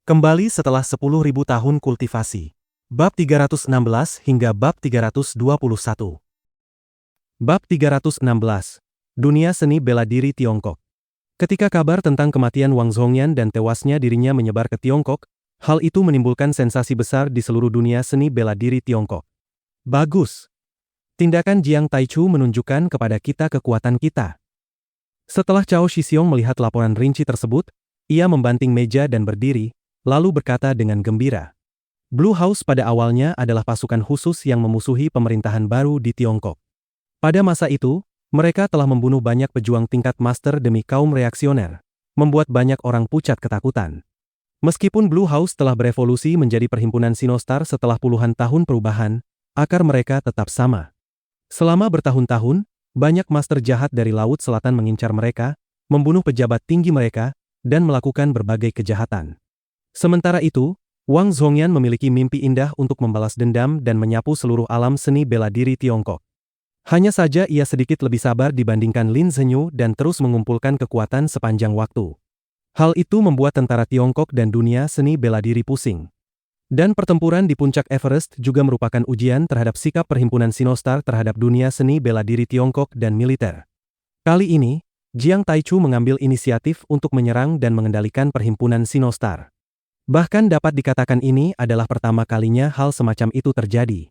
Kembali setelah 10.000 tahun kultivasi. Bab 316 hingga bab 321. Bab 316. Dunia seni bela diri Tiongkok. Ketika kabar tentang kematian Wang Zhongyan dan tewasnya dirinya menyebar ke Tiongkok, hal itu menimbulkan sensasi besar di seluruh dunia seni bela diri Tiongkok. Bagus. Tindakan Jiang Taichu menunjukkan kepada kita kekuatan kita. Setelah Cao Shixiong melihat laporan rinci tersebut, ia membanting meja dan berdiri, lalu berkata dengan gembira. Blue House pada awalnya adalah pasukan khusus yang memusuhi pemerintahan baru di Tiongkok. Pada masa itu, mereka telah membunuh banyak pejuang tingkat master demi kaum reaksioner, membuat banyak orang pucat ketakutan. Meskipun Blue House telah berevolusi menjadi perhimpunan Sinostar setelah puluhan tahun perubahan, akar mereka tetap sama. Selama bertahun-tahun, banyak master jahat dari Laut Selatan mengincar mereka, membunuh pejabat tinggi mereka, dan melakukan berbagai kejahatan. Sementara itu, Wang Zhongyan memiliki mimpi indah untuk membalas dendam dan menyapu seluruh alam seni bela diri Tiongkok. Hanya saja ia sedikit lebih sabar dibandingkan Lin Zhenyu dan terus mengumpulkan kekuatan sepanjang waktu. Hal itu membuat tentara Tiongkok dan dunia seni bela diri pusing. Dan pertempuran di puncak Everest juga merupakan ujian terhadap sikap perhimpunan Sinostar terhadap dunia seni bela diri Tiongkok dan militer. Kali ini, Jiang Taichu mengambil inisiatif untuk menyerang dan mengendalikan perhimpunan Sinostar. Bahkan dapat dikatakan ini adalah pertama kalinya hal semacam itu terjadi.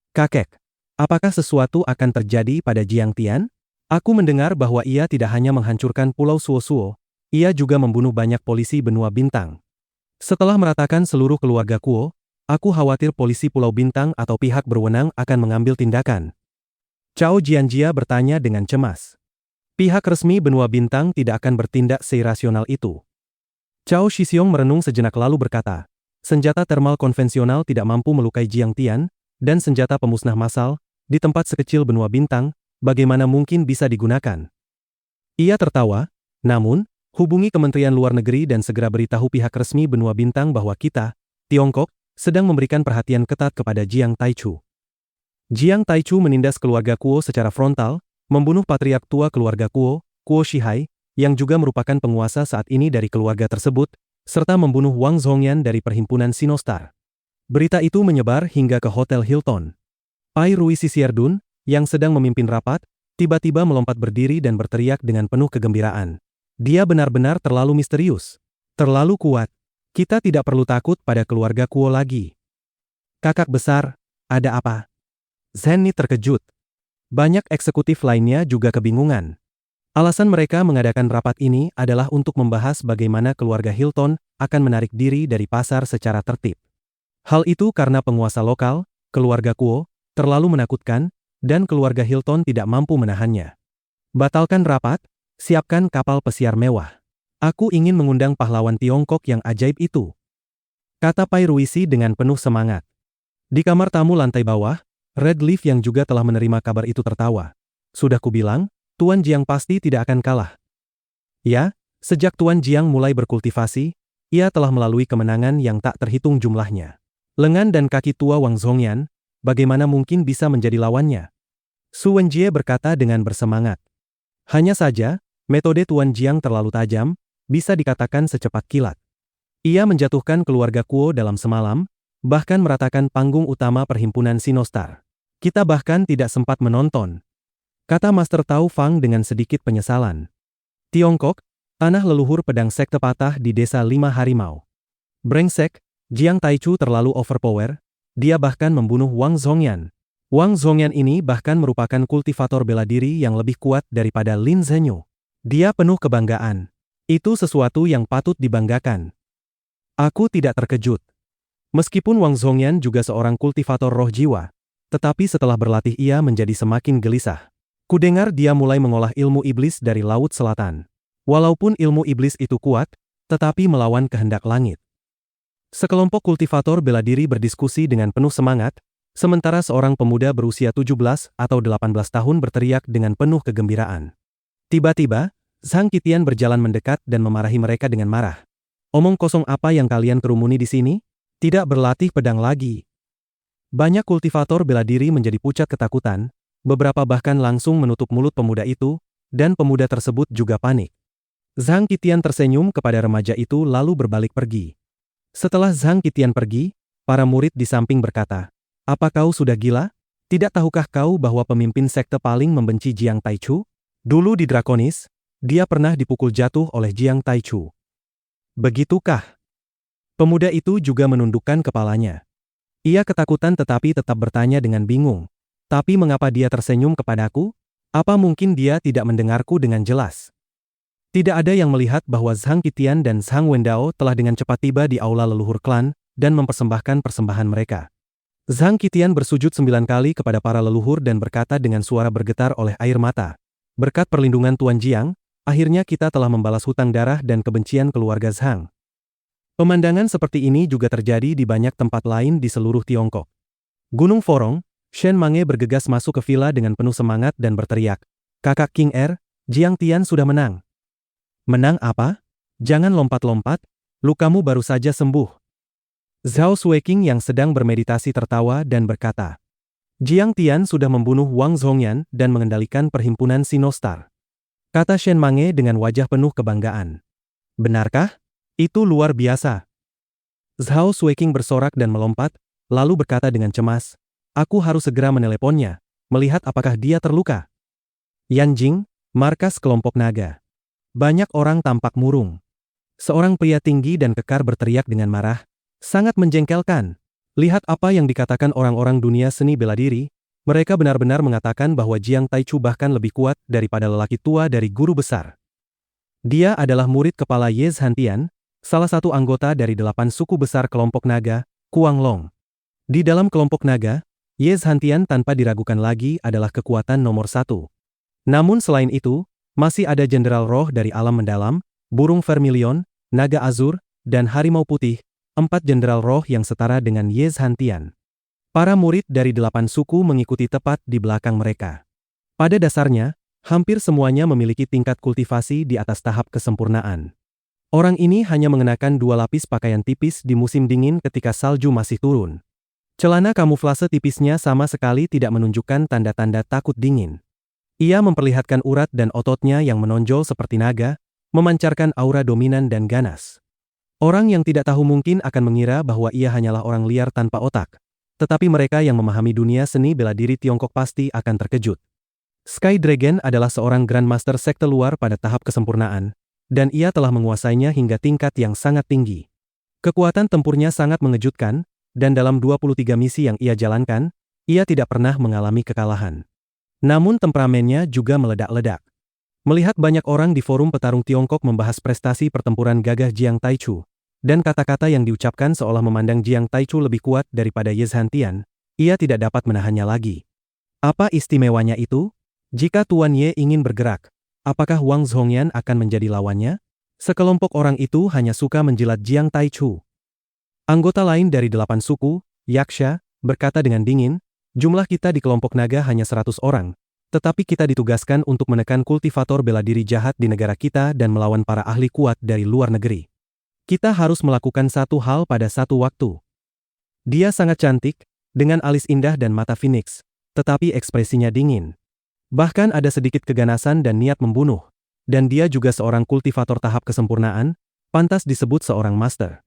Kakek, apakah sesuatu akan terjadi pada Jiang Tian? Aku mendengar bahwa ia tidak hanya menghancurkan Pulau Suo-Suo, ia juga membunuh banyak polisi benua bintang. Setelah meratakan seluruh keluarga Kuo, aku khawatir polisi Pulau Bintang atau pihak berwenang akan mengambil tindakan. Cao Jianjia bertanya dengan cemas. Pihak resmi benua bintang tidak akan bertindak seirasional itu. Cao Shixiong merenung sejenak lalu berkata, senjata termal konvensional tidak mampu melukai Jiang Tian, dan senjata pemusnah massal, di tempat sekecil benua bintang, bagaimana mungkin bisa digunakan? Ia tertawa, namun, hubungi Kementerian Luar Negeri dan segera beritahu pihak resmi benua bintang bahwa kita, Tiongkok, sedang memberikan perhatian ketat kepada Jiang Taichu. Jiang Taichu menindas keluarga Kuo secara frontal, membunuh patriark tua keluarga Kuo, Kuo Shihai, yang juga merupakan penguasa saat ini dari keluarga tersebut, serta membunuh Wang Zhongyan dari perhimpunan Sinostar. Berita itu menyebar hingga ke Hotel Hilton. Pai Rui Sisierdun, yang sedang memimpin rapat, tiba-tiba melompat berdiri dan berteriak dengan penuh kegembiraan. Dia benar-benar terlalu misterius. Terlalu kuat. Kita tidak perlu takut pada keluarga Kuo lagi. Kakak besar, ada apa? Zhenni terkejut. Banyak eksekutif lainnya juga kebingungan. Alasan mereka mengadakan rapat ini adalah untuk membahas bagaimana keluarga Hilton akan menarik diri dari pasar secara tertib. Hal itu karena penguasa lokal, keluarga Kuo, terlalu menakutkan, dan keluarga Hilton tidak mampu menahannya. Batalkan rapat, siapkan kapal pesiar mewah. Aku ingin mengundang pahlawan Tiongkok yang ajaib itu. Kata Pai Ruisi dengan penuh semangat. Di kamar tamu lantai bawah, Red Leaf yang juga telah menerima kabar itu tertawa. Sudah kubilang, Tuan Jiang pasti tidak akan kalah. Ya, sejak Tuan Jiang mulai berkultivasi, ia telah melalui kemenangan yang tak terhitung jumlahnya. Lengan dan kaki tua Wang Zhongyan, bagaimana mungkin bisa menjadi lawannya? Su Wenjie berkata dengan bersemangat. Hanya saja, metode Tuan Jiang terlalu tajam, bisa dikatakan secepat kilat. Ia menjatuhkan keluarga Kuo dalam semalam, bahkan meratakan panggung utama perhimpunan Sinostar. Kita bahkan tidak sempat menonton. Kata Master Tao Fang dengan sedikit penyesalan. Tiongkok, tanah leluhur pedang sekte patah di desa 5 harimau. Brengsek, Jiang Taichu terlalu overpower, dia bahkan membunuh Wang Zhongyan. Wang Zhongyan ini bahkan merupakan kultivator bela diri yang lebih kuat daripada Lin Zhenyu. Dia penuh kebanggaan. Itu sesuatu yang patut dibanggakan. Aku tidak terkejut. Meskipun Wang Zhongyan juga seorang kultivator roh jiwa, tetapi setelah berlatih ia menjadi semakin gelisah. Kudengar dia mulai mengolah ilmu iblis dari Laut Selatan. Walaupun ilmu iblis itu kuat, tetapi melawan kehendak langit. Sekelompok kultivator bela diri berdiskusi dengan penuh semangat, sementara seorang pemuda berusia 17 atau 18 tahun berteriak dengan penuh kegembiraan. Tiba-tiba, Zhang Qitian berjalan mendekat dan memarahi mereka dengan marah. Omong kosong apa yang kalian kerumuni di sini? Tidak berlatih pedang lagi. Banyak kultivator bela diri menjadi pucat ketakutan, beberapa bahkan langsung menutup mulut pemuda itu, dan pemuda tersebut juga panik. Zhang Qitian tersenyum kepada remaja itu lalu berbalik pergi. Setelah Zhang Qitian pergi, para murid di samping berkata, "Apa kau sudah gila? Tidak tahukah kau bahwa pemimpin sekte paling membenci Jiang Taichu? Dulu di Draconis, dia pernah dipukul jatuh oleh Jiang Taichu." Begitukah? Pemuda itu juga menundukkan kepalanya. Ia ketakutan tetapi tetap bertanya dengan bingung. Tapi mengapa dia tersenyum kepadaku? Apa mungkin dia tidak mendengarku dengan jelas? Tidak ada yang melihat bahwa Zhang Qitian dan Zhang Wendao telah dengan cepat tiba di aula leluhur klan dan mempersembahkan persembahan mereka. Zhang Qitian bersujud 9 kali kepada para leluhur dan berkata dengan suara bergetar oleh air mata. "Berkat perlindungan Tuan Jiang, akhirnya kita telah membalas hutang darah dan kebencian keluarga Zhang." Pemandangan seperti ini juga terjadi di banyak tempat lain di seluruh Tiongkok. Gunung Forong, Shen Mange bergegas masuk ke villa dengan penuh semangat dan berteriak, "Kakak King Er, Jiang Tian sudah menang." "Menang apa? Jangan lompat-lompat, lukamu baru saja sembuh." Zhao Sueking yang sedang bermeditasi tertawa dan berkata, "Jiang Tian sudah membunuh Wang Zhongyan dan mengendalikan perhimpunan Sinostar," kata Shen Mange dengan wajah penuh kebanggaan. "Benarkah? Itu luar biasa." Zhao Sueking bersorak dan melompat, lalu berkata dengan cemas, "Aku harus segera meneleponnya, melihat apakah dia terluka." Yanjing, markas kelompok naga. Banyak orang tampak murung. Seorang pria tinggi dan kekar berteriak dengan marah, "Sangat menjengkelkan. Lihat apa yang dikatakan orang-orang dunia seni bela diri. Mereka benar-benar mengatakan bahwa Jiang Taichu bahkan lebih kuat daripada lelaki tua dari guru besar. Dia adalah murid kepala Ye Zhantian, salah satu anggota dari 8 suku besar kelompok naga, Kuang Long. Di dalam kelompok naga, Ye Zhantian tanpa diragukan lagi adalah kekuatan nomor 1. Namun selain itu, masih ada jenderal roh dari alam mendalam, burung vermilion, naga azur, dan harimau putih, 4 jenderal roh yang setara dengan Ye Zhantian. Para murid dari 8 suku mengikuti tepat di belakang mereka. Pada dasarnya, hampir semuanya memiliki tingkat kultivasi di atas tahap kesempurnaan. Orang ini hanya mengenakan 2 lapis pakaian tipis di musim dingin ketika salju masih turun. Celana kamuflase tipisnya sama sekali tidak menunjukkan tanda-tanda takut dingin. Ia memperlihatkan urat dan ototnya yang menonjol seperti naga, memancarkan aura dominan dan ganas. Orang yang tidak tahu mungkin akan mengira bahwa ia hanyalah orang liar tanpa otak. Tetapi mereka yang memahami dunia seni bela diri Tiongkok pasti akan terkejut. Sky Dragon adalah seorang Grandmaster sekte luar pada tahap kesempurnaan, dan ia telah menguasainya hingga tingkat yang sangat tinggi. Kekuatan tempurnya sangat mengejutkan, dan dalam 23 misi yang ia jalankan, ia tidak pernah mengalami kekalahan. Namun temperamennya juga meledak-ledak. Melihat banyak orang di forum petarung Tiongkok membahas prestasi pertempuran gagah Jiang Taichu, dan kata-kata yang diucapkan seolah memandang Jiang Taichu lebih kuat daripada Ye Zhantian, ia tidak dapat menahannya lagi. Apa istimewanya itu? Jika Tuan Ye ingin bergerak, apakah Wang Zhongyan akan menjadi lawannya? Sekelompok orang itu hanya suka menjilat Jiang Taichu. Anggota lain dari 8 suku, Yaksha, berkata dengan dingin, "Jumlah kita di kelompok naga hanya 100 orang, tetapi kita ditugaskan untuk menekan kultivator bela diri jahat di negara kita dan melawan para ahli kuat dari luar negeri. Kita harus melakukan satu hal pada satu waktu." Dia sangat cantik, dengan alis indah dan mata Phoenix, tetapi ekspresinya dingin. Bahkan ada sedikit keganasan dan niat membunuh, dan dia juga seorang kultivator tahap kesempurnaan, pantas disebut seorang master.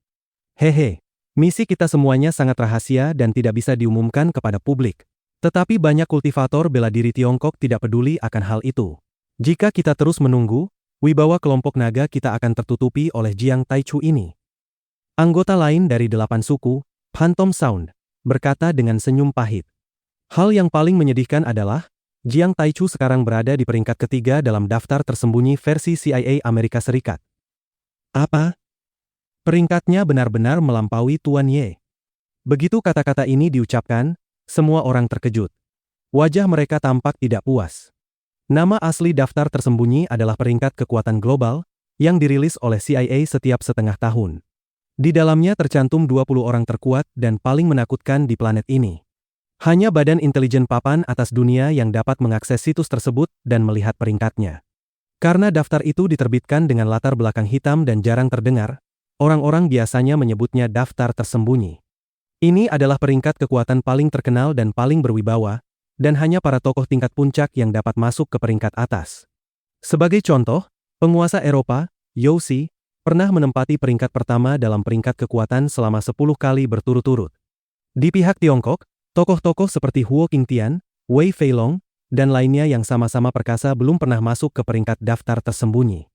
Hehe. Misi kita semuanya sangat rahasia dan tidak bisa diumumkan kepada publik. Tetapi banyak kultivator bela diri Tiongkok tidak peduli akan hal itu. Jika kita terus menunggu, wibawa kelompok naga kita akan tertutupi oleh Jiang Taichu ini. Anggota lain dari 8 suku, Phantom Sound, berkata dengan senyum pahit. Hal yang paling menyedihkan adalah, Jiang Taichu sekarang berada di peringkat ketiga dalam daftar tersembunyi versi CIA Amerika Serikat. Apa? Peringkatnya benar-benar melampaui Tuan Ye. Begitu kata-kata ini diucapkan, semua orang terkejut. Wajah mereka tampak tidak puas. Nama asli daftar tersembunyi adalah peringkat kekuatan global, yang dirilis oleh CIA setiap setengah tahun. Di dalamnya tercantum 20 orang terkuat dan paling menakutkan di planet ini. Hanya Badan Intelijen Papan atas dunia yang dapat mengakses situs tersebut dan melihat peringkatnya. Karena daftar itu diterbitkan dengan latar belakang hitam dan jarang terdengar, orang-orang biasanya menyebutnya daftar tersembunyi. Ini adalah peringkat kekuatan paling terkenal dan paling berwibawa, dan hanya para tokoh tingkat puncak yang dapat masuk ke peringkat atas. Sebagai contoh, penguasa Eropa, Yossi, pernah menempati peringkat pertama dalam peringkat kekuatan selama 10 kali berturut-turut. Di pihak Tiongkok, tokoh-tokoh seperti Huo Qingtian, Wei Feilong, dan lainnya yang sama-sama perkasa belum pernah masuk ke peringkat daftar tersembunyi.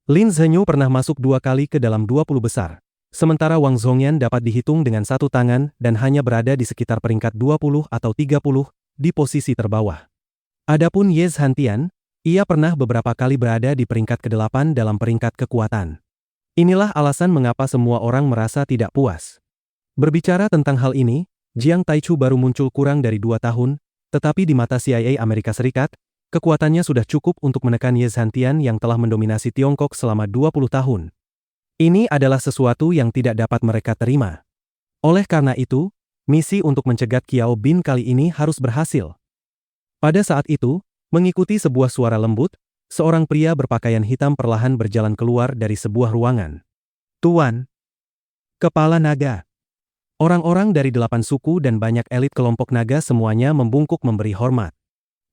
Lin Zhenyu pernah masuk 2 kali ke dalam 20 besar, sementara Wang Zhongyan dapat dihitung dengan satu tangan dan hanya berada di sekitar peringkat 20 atau 30 di posisi terbawah. Adapun Ye Zhantian, ia pernah beberapa kali berada di peringkat ke-8 dalam peringkat kekuatan. Inilah alasan mengapa semua orang merasa tidak puas. Berbicara tentang hal ini, Jiang Taichu baru muncul kurang dari 2 tahun, tetapi di mata CIA Amerika Serikat, kekuatannya sudah cukup untuk menekan Ye Zhantian yang telah mendominasi Tiongkok selama 20 tahun. Ini adalah sesuatu yang tidak dapat mereka terima. Oleh karena itu, misi untuk mencegat Qiao Bin kali ini harus berhasil. Pada saat itu, mengikuti sebuah suara lembut, seorang pria berpakaian hitam perlahan berjalan keluar dari sebuah ruangan. Tuan, Kepala Naga. Orang-orang dari 8 suku dan banyak elit kelompok naga semuanya membungkuk memberi hormat.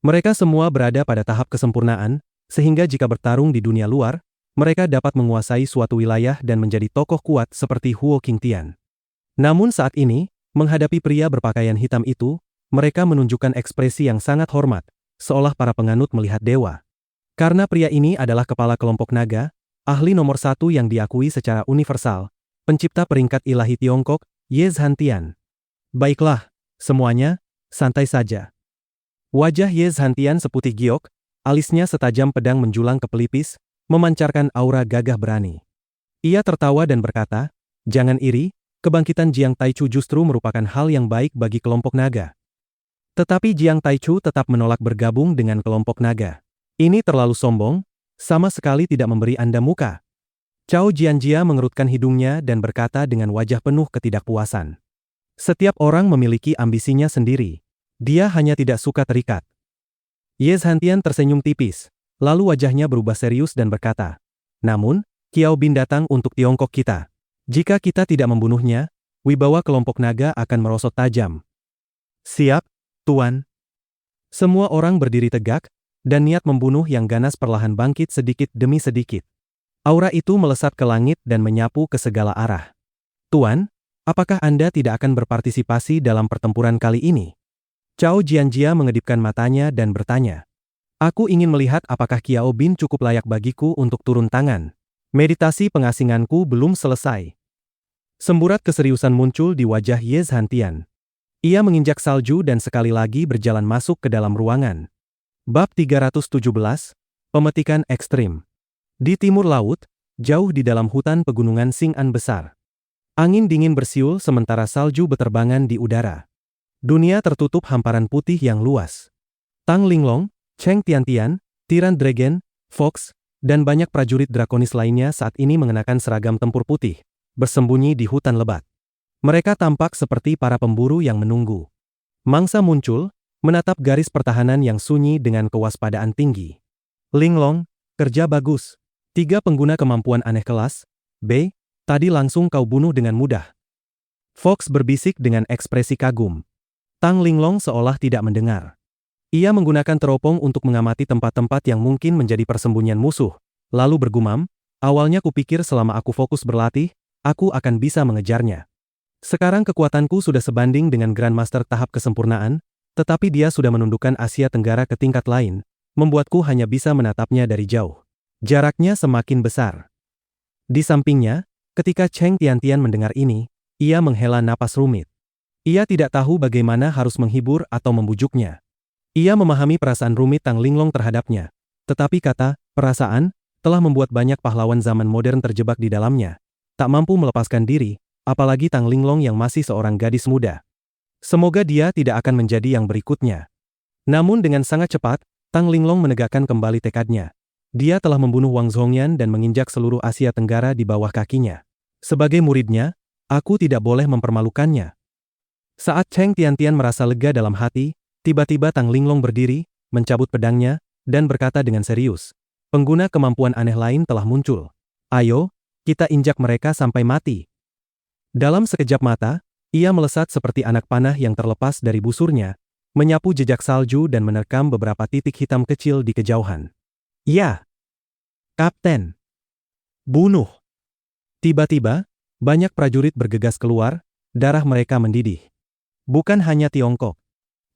Mereka semua berada pada tahap kesempurnaan, sehingga jika bertarung di dunia luar, mereka dapat menguasai suatu wilayah dan menjadi tokoh kuat seperti Huo Qingtian. Namun saat ini, menghadapi pria berpakaian hitam itu, mereka menunjukkan ekspresi yang sangat hormat, seolah para penganut melihat dewa. Karena pria ini adalah kepala kelompok naga, ahli nomor 1 yang diakui secara universal, pencipta peringkat ilahi Tiongkok, Ye Zhantian. Baiklah, semuanya, santai saja. Wajah Ye Zhantian seputih giok, alisnya setajam pedang menjulang ke pelipis, memancarkan aura gagah berani. Ia tertawa dan berkata, "Jangan iri, kebangkitan Jiang Taichu justru merupakan hal yang baik bagi kelompok naga." Tetapi Jiang Taichu tetap menolak bergabung dengan kelompok naga. Ini terlalu sombong, sama sekali tidak memberi Anda muka. Cao Jianjia mengerutkan hidungnya dan berkata dengan wajah penuh ketidakpuasan. Setiap orang memiliki ambisinya sendiri. Dia hanya tidak suka terikat. Ye Zhantian tersenyum tipis, lalu wajahnya berubah serius dan berkata, "Namun, Qiao Bin datang untuk Tiongkok kita. Jika kita tidak membunuhnya, wibawa kelompok naga akan merosot tajam." "Siap, Tuan." Semua orang berdiri tegak, dan niat membunuh yang ganas perlahan bangkit sedikit demi sedikit. Aura itu melesat ke langit dan menyapu ke segala arah. "Tuan, apakah Anda tidak akan berpartisipasi dalam pertempuran kali ini?" Cao Jianjia mengedipkan matanya dan bertanya. "Aku ingin melihat apakah Qiao Bin cukup layak bagiku untuk turun tangan. Meditasi pengasinganku belum selesai." Semburat keseriusan muncul di wajah Ye Zhantian. Ia menginjak salju dan sekali lagi berjalan masuk ke dalam ruangan. Bab 317, Pemetikan Ekstrim. Di timur laut, jauh di dalam hutan pegunungan Xing'an besar. Angin dingin bersiul sementara salju beterbangan di udara. Dunia tertutup hamparan putih yang luas. Tang Linglong, Cheng Tiantian, Tiran Dragon, Fox, dan banyak prajurit drakonis lainnya saat ini mengenakan seragam tempur putih, bersembunyi di hutan lebat. Mereka tampak seperti para pemburu yang menunggu. Mangsa muncul, menatap garis pertahanan yang sunyi dengan kewaspadaan tinggi. "Linglong, kerja bagus. 3 pengguna kemampuan aneh kelas B, tadi langsung kau bunuh dengan mudah." Fox berbisik dengan ekspresi kagum. Tang Linglong seolah tidak mendengar. Ia menggunakan teropong untuk mengamati tempat-tempat yang mungkin menjadi persembunyian musuh, lalu bergumam, "Awalnya kupikir selama aku fokus berlatih, aku akan bisa mengejarnya. Sekarang kekuatanku sudah sebanding dengan Grandmaster tahap kesempurnaan, tetapi dia sudah menundukkan Asia Tenggara ke tingkat lain, membuatku hanya bisa menatapnya dari jauh. Jaraknya semakin besar." Di sampingnya, ketika Cheng Tiantian mendengar ini, ia menghela napas rumit. Ia tidak tahu bagaimana harus menghibur atau membujuknya. Ia memahami perasaan rumit Tang Linglong terhadapnya, tetapi kata, "perasaan," telah membuat banyak pahlawan zaman modern terjebak di dalamnya, tak mampu melepaskan diri, apalagi Tang Linglong yang masih seorang gadis muda. Semoga dia tidak akan menjadi yang berikutnya. Namun dengan sangat cepat, Tang Linglong menegakkan kembali tekadnya. Dia telah membunuh Wang Zhongyan dan menginjak seluruh Asia Tenggara di bawah kakinya. Sebagai muridnya, aku tidak boleh mempermalukannya. Saat Cheng Tiantian merasa lega dalam hati, tiba-tiba Tang Linglong berdiri, mencabut pedangnya, dan berkata dengan serius, "Pengguna kemampuan aneh lain telah muncul. Ayo, kita injak mereka sampai mati." Dalam sekejap mata, ia melesat seperti anak panah yang terlepas dari busurnya, menyapu jejak salju dan menerkam beberapa titik hitam kecil di kejauhan. "Ya, Kapten! Bunuh!" Tiba-tiba, banyak prajurit bergegas keluar, darah mereka mendidih. Bukan hanya Tiongkok.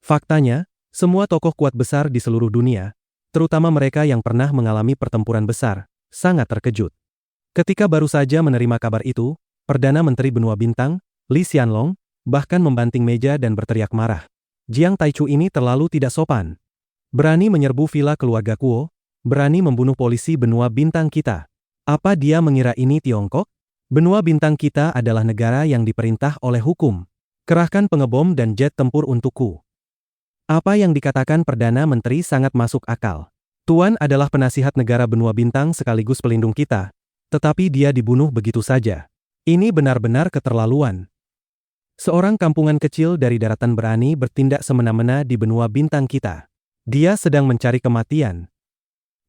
Faktanya, semua tokoh kuat besar di seluruh dunia, terutama mereka yang pernah mengalami pertempuran besar, sangat terkejut. Ketika baru saja menerima kabar itu, Perdana Menteri Benua Bintang, Li Xianlong, bahkan membanting meja dan berteriak marah. Jiang Taichu ini terlalu tidak sopan. Berani menyerbu villa keluarga Kuo, berani membunuh polisi Benua Bintang kita. Apa dia mengira ini Tiongkok? Benua Bintang kita adalah negara yang diperintah oleh hukum. Kerahkan pengebom dan jet tempur untukku. Apa yang dikatakan Perdana Menteri sangat masuk akal. Tuan adalah penasihat negara Benua Bintang sekaligus pelindung kita, tetapi dia dibunuh begitu saja. Ini benar-benar keterlaluan. Seorang kampungan kecil dari daratan berani bertindak semena-mena di Benua Bintang kita. Dia sedang mencari kematian.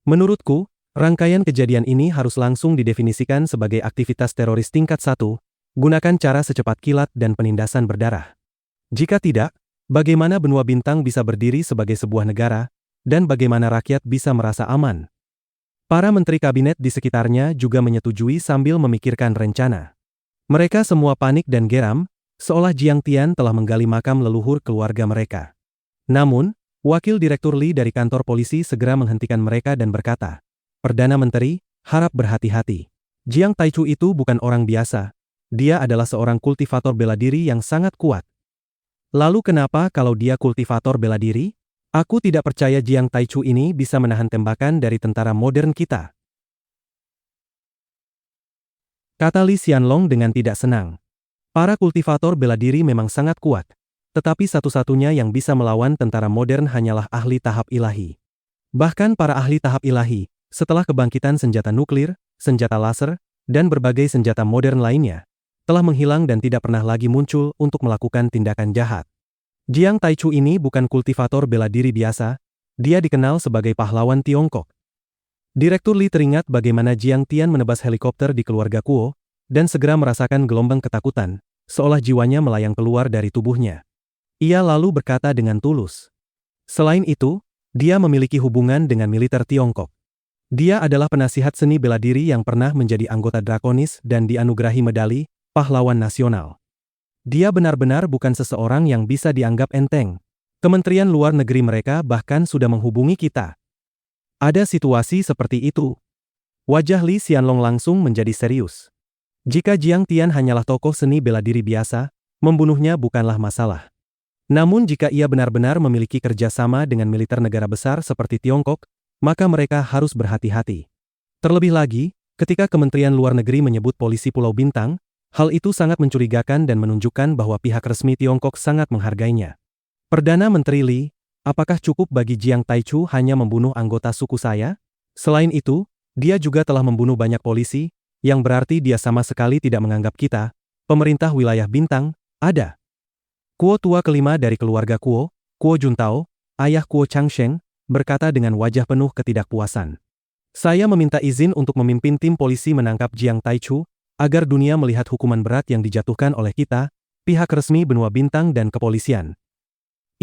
Menurutku, rangkaian kejadian ini harus langsung didefinisikan sebagai aktivitas teroris tingkat 1, gunakan cara secepat kilat dan penindasan berdarah. Jika tidak, bagaimana Benua Bintang bisa berdiri sebagai sebuah negara, dan bagaimana rakyat bisa merasa aman? Para menteri kabinet di sekitarnya juga menyetujui sambil memikirkan rencana. Mereka semua panik dan geram, seolah Jiang Tian telah menggali makam leluhur keluarga mereka. Namun, Wakil Direktur Li dari kantor polisi segera menghentikan mereka dan berkata, "Perdana Menteri, harap berhati-hati. Jiang Taichu itu bukan orang biasa. Dia adalah seorang kultivator bela diri yang sangat kuat." Lalu kenapa kalau dia kultivator bela diri? Aku tidak percaya Jiang Taichu ini bisa menahan tembakan dari tentara modern kita. Kata Li Xianlong dengan tidak senang. Para kultivator bela diri memang sangat kuat. Tetapi satu-satunya yang bisa melawan tentara modern hanyalah ahli tahap ilahi. Bahkan para ahli tahap ilahi, setelah kebangkitan senjata nuklir, senjata laser, dan berbagai senjata modern lainnya, telah menghilang dan tidak pernah lagi muncul untuk melakukan tindakan jahat. Jiang Taichu ini bukan kultivator bela diri biasa, dia dikenal sebagai pahlawan Tiongkok. Direktur Li teringat bagaimana Jiang Tian menebas helikopter di keluarga Kuo, dan segera merasakan gelombang ketakutan, seolah jiwanya melayang keluar dari tubuhnya. Ia lalu berkata dengan tulus. Selain itu, dia memiliki hubungan dengan militer Tiongkok. Dia adalah penasihat seni bela diri yang pernah menjadi anggota Drakonis dan dianugerahi medali pahlawan nasional. Dia benar-benar bukan seseorang yang bisa dianggap enteng. Kementerian Luar Negeri mereka bahkan sudah menghubungi kita. Ada situasi seperti itu. Wajah Li Xianlong langsung menjadi serius. Jika Jiang Tian hanyalah tokoh seni bela diri biasa, membunuhnya bukanlah masalah. Namun jika ia benar-benar memiliki kerjasama dengan militer negara besar seperti Tiongkok, maka mereka harus berhati-hati. Terlebih lagi, ketika Kementerian Luar Negeri menyebut polisi Pulau Bintang, hal itu sangat mencurigakan dan menunjukkan bahwa pihak resmi Tiongkok sangat menghargainya. Perdana Menteri Li, apakah cukup bagi Jiang Taichu hanya membunuh anggota suku saya? Selain itu, dia juga telah membunuh banyak polisi, yang berarti dia sama sekali tidak menganggap kita, pemerintah wilayah Bintang, ada. Kuo tua kelima dari keluarga Kuo, Kuo Juntao, ayah Kuo Changsheng, berkata dengan wajah penuh ketidakpuasan. Saya meminta izin untuk memimpin tim polisi menangkap Jiang Taichu, agar dunia melihat hukuman berat yang dijatuhkan oleh kita, pihak resmi Benua Bintang dan kepolisian.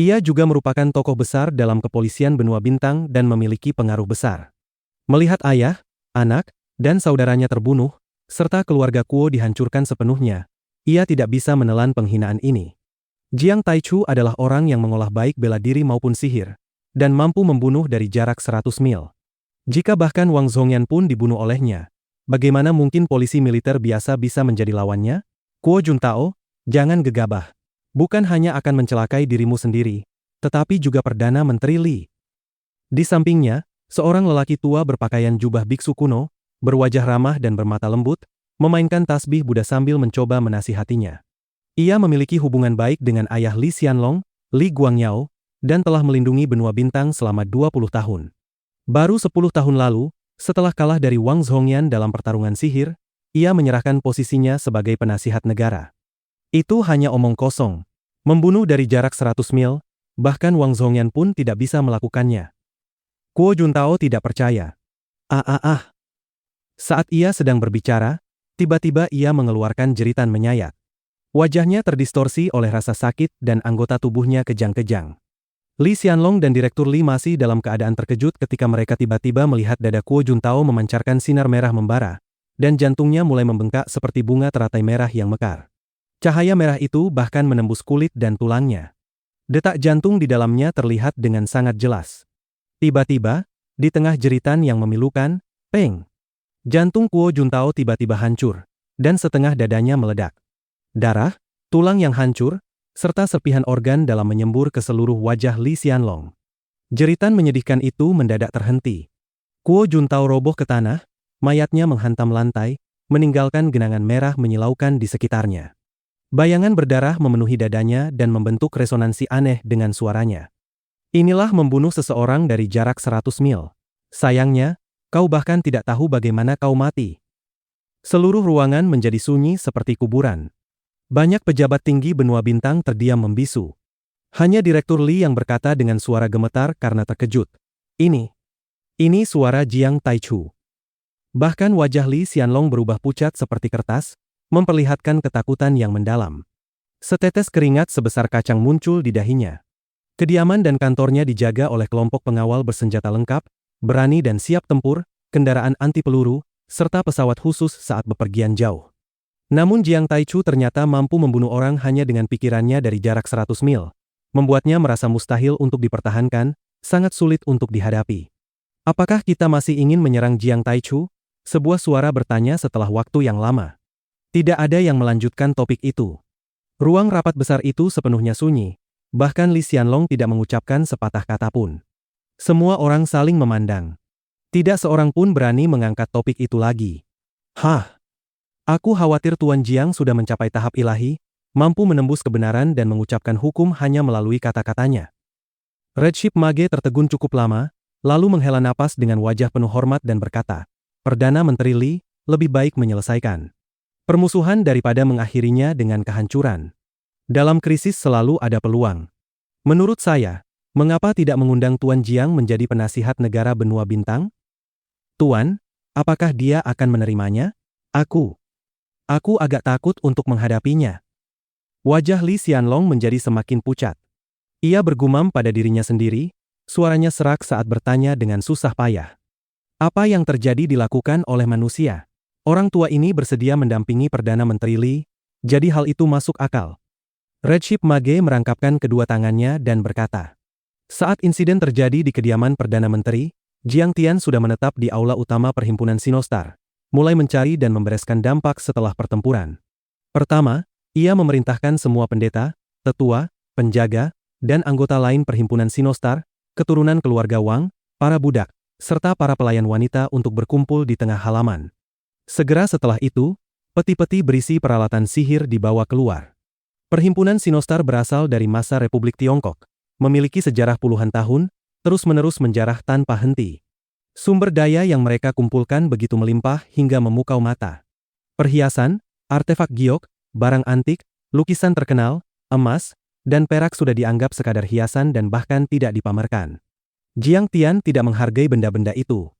Ia juga merupakan tokoh besar dalam kepolisian Benua Bintang dan memiliki pengaruh besar. Melihat ayah, anak, dan saudaranya terbunuh, serta keluarga Kuo dihancurkan sepenuhnya, ia tidak bisa menelan penghinaan ini. Jiang Taichu adalah orang yang mengolah baik bela diri maupun sihir, dan mampu membunuh dari jarak 100 mil. Jika bahkan Wang Zhongyan pun dibunuh olehnya, bagaimana mungkin polisi militer biasa bisa menjadi lawannya? Kuo Juntao, jangan gegabah. Bukan hanya akan mencelakai dirimu sendiri, tetapi juga Perdana Menteri Li. Di sampingnya, seorang lelaki tua berpakaian jubah biksu kuno, berwajah ramah dan bermata lembut, memainkan tasbih Buddha sambil mencoba menasihatinya. Ia memiliki hubungan baik dengan ayah Li Xianlong, Li Guangyao, dan telah melindungi Benua Bintang selama 20 tahun. Baru 10 tahun lalu, setelah kalah dari Wang Zhongyan dalam pertarungan sihir, ia menyerahkan posisinya sebagai penasihat negara. Itu hanya omong kosong. Membunuh dari jarak 100 mil, bahkan Wang Zhongyan pun tidak bisa melakukannya. Kuo Juntao tidak percaya. Saat ia sedang berbicara, tiba-tiba ia mengeluarkan jeritan menyayat. Wajahnya terdistorsi oleh rasa sakit dan anggota tubuhnya kejang-kejang. Li Xianlong dan Direktur Li masih dalam keadaan terkejut ketika mereka tiba-tiba melihat dada Kuo Juntao memancarkan sinar merah membara, dan jantungnya mulai membengkak seperti bunga teratai merah yang mekar. Cahaya merah itu bahkan menembus kulit dan tulangnya. Detak jantung di dalamnya terlihat dengan sangat jelas. Tiba-tiba, di tengah jeritan yang memilukan, peng! Jantung Kuo Juntao tiba-tiba hancur, dan setengah dadanya meledak. Darah, tulang yang hancur, serta serpihan organ dalam menyembur ke seluruh wajah Li Xianlong. Jeritan menyedihkan itu mendadak terhenti. Kuo Juntao roboh ke tanah, mayatnya menghantam lantai, meninggalkan genangan merah menyilaukan di sekitarnya. Bayangan berdarah memenuhi dadanya dan membentuk resonansi aneh dengan suaranya. Inilah membunuh seseorang dari jarak 100 mil. Sayangnya, kau bahkan tidak tahu bagaimana kau mati. Seluruh ruangan menjadi sunyi seperti kuburan. Banyak pejabat tinggi benua bintang terdiam membisu. Hanya Direktur Li yang berkata dengan suara gemetar karena terkejut. Ini suara Jiang Taichu. Bahkan wajah Li Xianlong berubah pucat seperti kertas, memperlihatkan ketakutan yang mendalam. Setetes keringat sebesar kacang muncul di dahinya. Kediaman dan kantornya dijaga oleh kelompok pengawal bersenjata lengkap, berani dan siap tempur, kendaraan anti peluru, serta pesawat khusus saat bepergian jauh. Namun Jiang Taichu ternyata mampu membunuh orang hanya dengan pikirannya dari jarak 100 mil. Membuatnya merasa mustahil untuk dipertahankan, sangat sulit untuk dihadapi. Apakah kita masih ingin menyerang Jiang Taichu? Sebuah suara bertanya setelah waktu yang lama. Tidak ada yang melanjutkan topik itu. Ruang rapat besar itu sepenuhnya sunyi, bahkan Li Xianlong tidak mengucapkan sepatah kata pun. Semua orang saling memandang. Tidak seorang pun berani mengangkat topik itu lagi. Aku khawatir Tuan Jiang sudah mencapai tahap ilahi, mampu menembus kebenaran dan mengucapkan hukum hanya melalui kata-katanya. Redship Mage tertegun cukup lama, lalu menghela napas dengan wajah penuh hormat dan berkata, Perdana Menteri Li, lebih baik menyelesaikan permusuhan daripada mengakhirinya dengan kehancuran. Dalam krisis selalu ada peluang. Menurut saya, mengapa tidak mengundang Tuan Jiang menjadi penasihat negara benua bintang? Tuan, apakah dia akan menerimanya? Aku agak takut untuk menghadapinya. Wajah Li Xianlong menjadi semakin pucat. Ia bergumam pada dirinya sendiri, suaranya serak saat bertanya dengan susah payah. Apa yang terjadi dilakukan oleh manusia? Orang tua ini bersedia mendampingi Perdana Menteri Li, jadi hal itu masuk akal. Redship Mage merangkapkan kedua tangannya dan berkata, saat insiden terjadi di kediaman Perdana Menteri, Jiang Tian sudah menetap di aula utama Perhimpunan Sinostar, mulai mencari dan membereskan dampak setelah pertempuran. Pertama, ia memerintahkan semua pendeta, tetua, penjaga, dan anggota lain Perhimpunan Sinostar, keturunan keluarga Wang, para budak, serta para pelayan wanita untuk berkumpul di tengah halaman. Segera setelah itu, peti-peti berisi peralatan sihir dibawa keluar. Perhimpunan Sinostar berasal dari masa Republik Tiongkok, memiliki sejarah puluhan tahun, terus-menerus menjarah tanpa henti. Sumber daya yang mereka kumpulkan begitu melimpah hingga memukau mata. Perhiasan, artefak giok, barang antik, lukisan terkenal, emas, dan perak sudah dianggap sekadar hiasan dan bahkan tidak dipamerkan. Jiang Tian tidak menghargai benda-benda itu.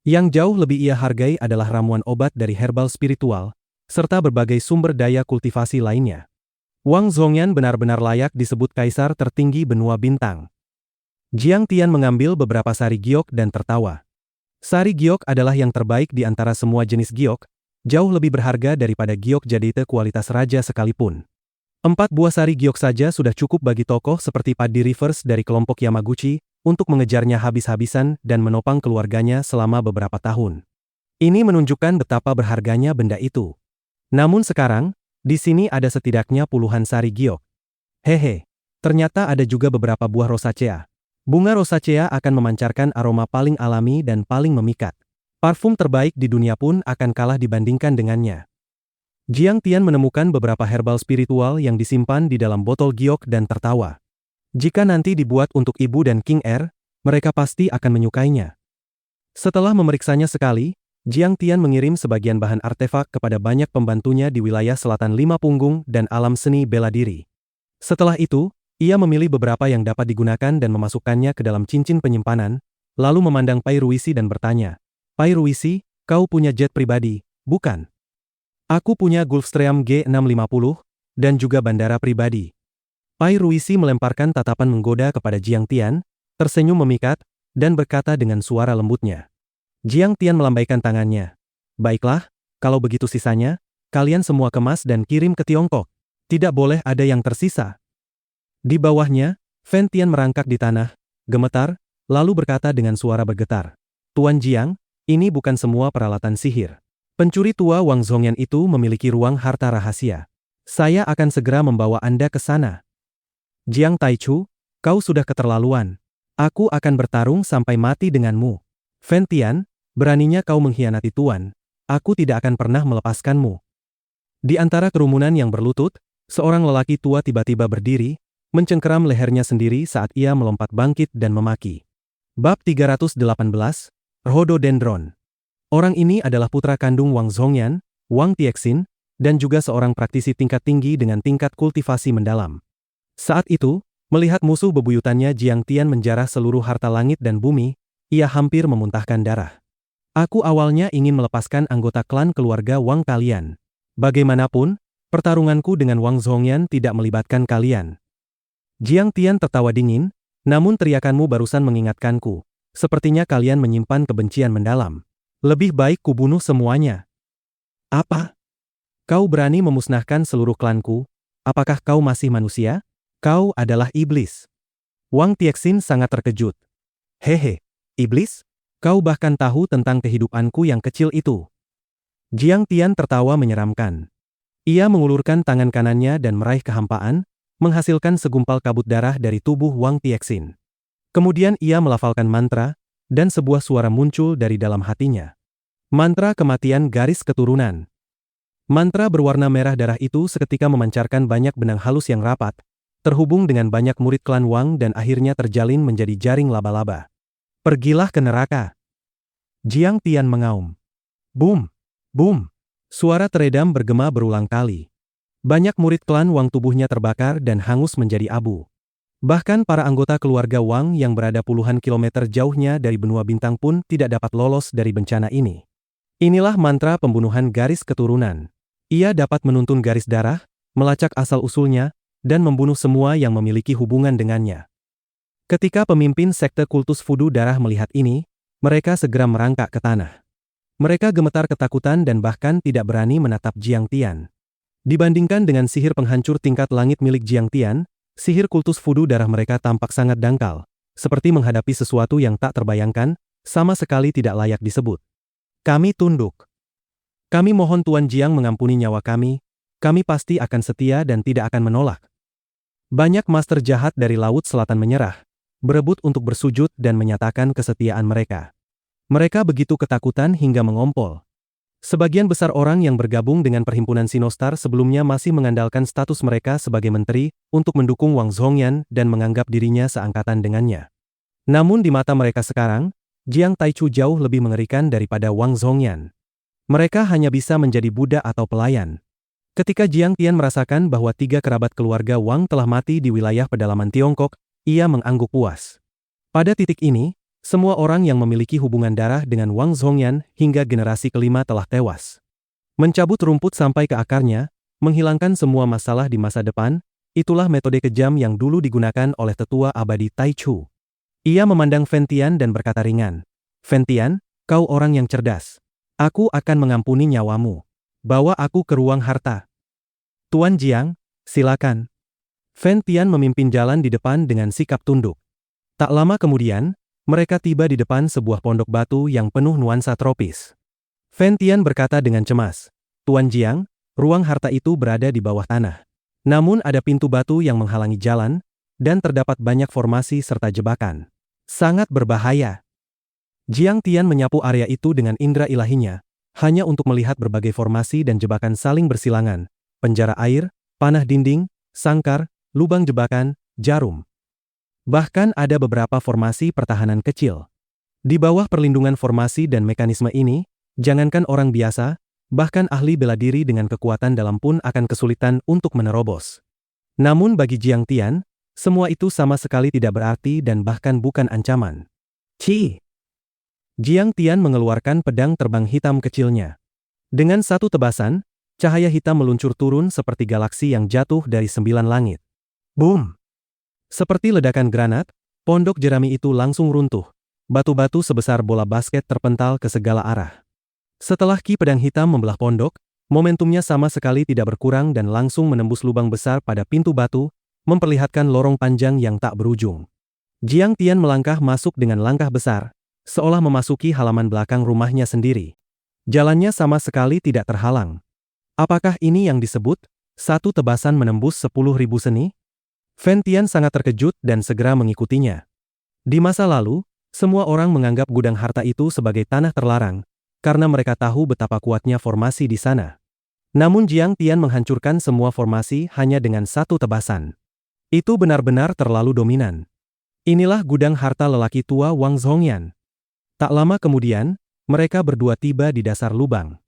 Yang jauh lebih ia hargai adalah ramuan obat dari herbal spiritual, serta berbagai sumber daya kultivasi lainnya. Wang Zhongyan benar-benar layak disebut kaisar tertinggi benua bintang. Jiang Tian mengambil beberapa sari giok dan tertawa. Sari giok adalah yang terbaik di antara semua jenis giok, jauh lebih berharga daripada giok jadite kualitas raja sekalipun. 4 buah sari giok saja sudah cukup bagi tokoh seperti Paddy Rivers dari kelompok Yamaguchi untuk mengejarnya habis-habisan dan menopang keluarganya selama beberapa tahun. Ini menunjukkan betapa berharganya benda itu. Namun sekarang, di sini ada setidaknya puluhan sari giok. Ternyata ada juga beberapa buah rosacea. Bunga rosacea akan memancarkan aroma paling alami dan paling memikat. Parfum terbaik di dunia pun akan kalah dibandingkan dengannya. Jiang Tian menemukan beberapa herbal spiritual yang disimpan di dalam botol giok dan tertawa. Jika nanti dibuat untuk Ibu dan King Er, mereka pasti akan menyukainya. Setelah memeriksanya sekali, Jiang Tian mengirim sebagian bahan artefak kepada banyak pembantunya di wilayah Selatan Lima Punggung dan Alam Seni Bela Diri. Setelah itu, ia memilih beberapa yang dapat digunakan dan memasukkannya ke dalam cincin penyimpanan, lalu memandang Pai Ruisi dan bertanya, Pai Ruisi, kau punya jet pribadi, bukan? Aku punya Gulfstream G650, dan juga bandara pribadi. Pai Ruisi melemparkan tatapan menggoda kepada Jiang Tian, tersenyum memikat, dan berkata dengan suara lembutnya. Jiang Tian melambaikan tangannya. Baiklah, Kalau begitu sisanya, kalian semua kemas dan kirim ke Tiongkok. Tidak boleh ada yang tersisa. Di bawahnya, Fan Tian merangkak di tanah, gemetar, lalu berkata dengan suara bergetar. Tuan Jiang, ini bukan semua peralatan sihir. Pencuri tua Wang Zhongyan itu memiliki ruang harta rahasia. Saya akan segera membawa Anda ke sana. Jiang Taichu, kau sudah keterlaluan. Aku akan bertarung sampai mati denganmu. Fan Tian, beraninya kau mengkhianati Tuan. Aku tidak akan pernah melepaskanmu. Di antara kerumunan yang berlutut, seorang lelaki tua tiba-tiba berdiri, mencengkeram lehernya sendiri saat ia melompat bangkit dan memaki. Bab 318, Rhododendron. Orang ini adalah putra kandung Wang Zhongyan, Wang Tiexin, dan juga seorang praktisi tingkat tinggi dengan tingkat kultivasi mendalam. Saat itu, melihat musuh bebuyutannya Jiang Tian menjarah seluruh harta langit dan bumi, ia hampir memuntahkan darah. Aku awalnya ingin melepaskan anggota klan keluarga Wang kalian. Bagaimanapun, pertarunganku dengan Wang Zhongyan tidak melibatkan kalian. Jiang Tian tertawa dingin, namun teriakanmu barusan mengingatkanku. Sepertinya kalian menyimpan kebencian mendalam. Lebih baik kubunuh semuanya. Apa? Kau berani memusnahkan seluruh klanku? Apakah kau masih manusia? Kau adalah iblis. Wang Tiexin sangat terkejut. Hehe, iblis? Kau bahkan tahu tentang kehidupanku yang kecil itu. Jiang Tian tertawa menyeramkan. Ia mengulurkan tangan kanannya dan meraih kehampaan, menghasilkan segumpal kabut darah dari tubuh Wang Tiexin. Kemudian ia melafalkan mantra, dan sebuah suara muncul dari dalam hatinya. Mantra kematian garis keturunan. Mantra berwarna merah darah itu seketika memancarkan banyak benang halus yang rapat, terhubung dengan banyak murid klan Wang dan akhirnya terjalin menjadi jaring laba-laba. Pergilah ke neraka. Jiang Tian mengaum. Boom! Boom! Suara teredam bergema berulang kali. Banyak murid klan Wang tubuhnya terbakar dan hangus menjadi abu. Bahkan para anggota keluarga Wang yang berada puluhan kilometer jauhnya dari benua bintang pun tidak dapat lolos dari bencana ini. Inilah mantra pembunuhan garis keturunan. Ia dapat menuntun garis darah, melacak asal-usulnya, dan membunuh semua yang memiliki hubungan dengannya. Ketika pemimpin sekte kultus Fudu darah melihat ini, mereka segera merangkak ke tanah. Mereka gemetar ketakutan dan bahkan tidak berani menatap Jiang Tian. Dibandingkan dengan sihir penghancur tingkat langit milik Jiang Tian, sihir kultus Fudu darah mereka tampak sangat dangkal, seperti menghadapi sesuatu yang tak terbayangkan, sama sekali tidak layak disebut. Kami tunduk. Kami mohon Tuan Jiang mengampuni nyawa kami pasti akan setia dan tidak akan menolak. Banyak master jahat dari Laut Selatan menyerah, berebut untuk bersujud dan menyatakan kesetiaan mereka. Mereka begitu ketakutan hingga mengompol. Sebagian besar orang yang bergabung dengan Perhimpunan Sinostar sebelumnya masih mengandalkan status mereka sebagai menteri untuk mendukung Wang Zhongyan dan menganggap dirinya seangkatan dengannya. Namun di mata mereka sekarang, Jiang Taichu jauh lebih mengerikan daripada Wang Zhongyan. Mereka hanya bisa menjadi budak atau pelayan. Ketika Jiang Tian merasakan bahwa 3 kerabat keluarga Wang telah mati di wilayah pedalaman Tiongkok, ia mengangguk puas. Pada titik ini, semua orang yang memiliki hubungan darah dengan Wang Zhongyan hingga generasi kelima telah tewas. Mencabut rumput sampai ke akarnya, menghilangkan semua masalah di masa depan, itulah metode kejam yang dulu digunakan oleh tetua abadi Taichu. Ia memandang Fan Tian dan berkata ringan, Fan Tian, kau orang yang cerdas. Aku akan mengampuni nyawamu. Bawa aku ke ruang harta. Tuan Jiang, silakan. Fan Tian memimpin jalan di depan dengan sikap tunduk. Tak lama kemudian, mereka tiba di depan sebuah pondok batu yang penuh nuansa tropis. Fan Tian berkata dengan cemas, Tuan Jiang, ruang harta itu berada di bawah tanah. Namun ada pintu batu yang menghalangi jalan, dan terdapat banyak formasi serta jebakan. Sangat berbahaya. Jiang Tian menyapu area itu dengan indera ilahinya, hanya untuk melihat berbagai formasi dan jebakan saling bersilangan, penjara air, panah dinding, sangkar, lubang jebakan, jarum. Bahkan ada beberapa formasi pertahanan kecil. Di bawah perlindungan formasi dan mekanisme ini, jangankan orang biasa, bahkan ahli bela diri dengan kekuatan dalam pun akan kesulitan untuk menerobos. Namun bagi Jiang Tian, semua itu sama sekali tidak berarti dan bahkan bukan ancaman. Ci! Jiang Tian mengeluarkan pedang terbang hitam kecilnya. Dengan satu tebasan, cahaya hitam meluncur turun seperti galaksi yang jatuh dari 9 langit. Boom! Seperti ledakan granat, pondok jerami itu langsung runtuh. Batu-batu sebesar bola basket terpental ke segala arah. Setelah Ki Pedang Hitam membelah pondok, momentumnya sama sekali tidak berkurang dan langsung menembus lubang besar pada pintu batu, memperlihatkan lorong panjang yang tak berujung. Jiang Tian melangkah masuk dengan langkah besar, seolah memasuki halaman belakang rumahnya sendiri. Jalannya sama sekali tidak terhalang. Apakah ini yang disebut satu tebasan menembus 10.000 seni? Fen Tian sangat terkejut dan segera mengikutinya. Di masa lalu, semua orang menganggap gudang harta itu sebagai tanah terlarang, karena mereka tahu betapa kuatnya formasi di sana. Namun Jiang Tian menghancurkan semua formasi hanya dengan satu tebasan. Itu benar-benar terlalu dominan. Inilah gudang harta lelaki tua Wang Zhongyan. Tak lama kemudian, mereka berdua tiba di dasar lubang.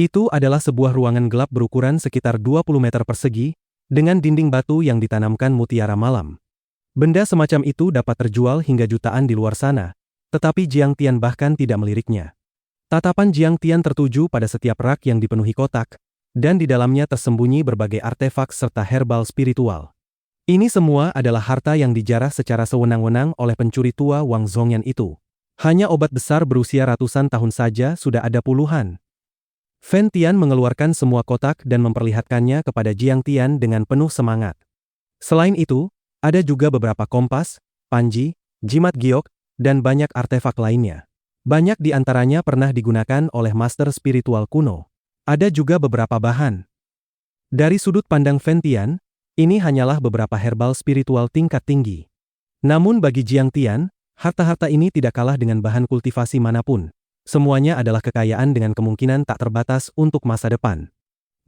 Itu adalah sebuah ruangan gelap berukuran sekitar 20 meter persegi, dengan dinding batu yang ditanamkan mutiara malam. Benda semacam itu dapat terjual hingga jutaan di luar sana, tetapi Jiang Tian bahkan tidak meliriknya. Tatapan Jiang Tian tertuju pada setiap rak yang dipenuhi kotak, dan di dalamnya tersembunyi berbagai artefak serta herbal spiritual. Ini semua adalah harta yang dijarah secara sewenang-wenang oleh pencuri tua Wang Zhongyan itu. Hanya obat besar berusia ratusan tahun saja sudah ada puluhan. Fen Tian mengeluarkan semua kotak dan memperlihatkannya kepada Jiang Tian dengan penuh semangat. Selain itu, ada juga beberapa kompas, panji, jimat giok, dan banyak artefak lainnya. Banyak di antaranya pernah digunakan oleh master spiritual kuno. Ada juga beberapa bahan. Dari sudut pandang Fen Tian, ini hanyalah beberapa herbal spiritual tingkat tinggi. Namun bagi Jiang Tian, harta-harta ini tidak kalah dengan bahan kultivasi manapun. Semuanya adalah kekayaan dengan kemungkinan tak terbatas untuk masa depan.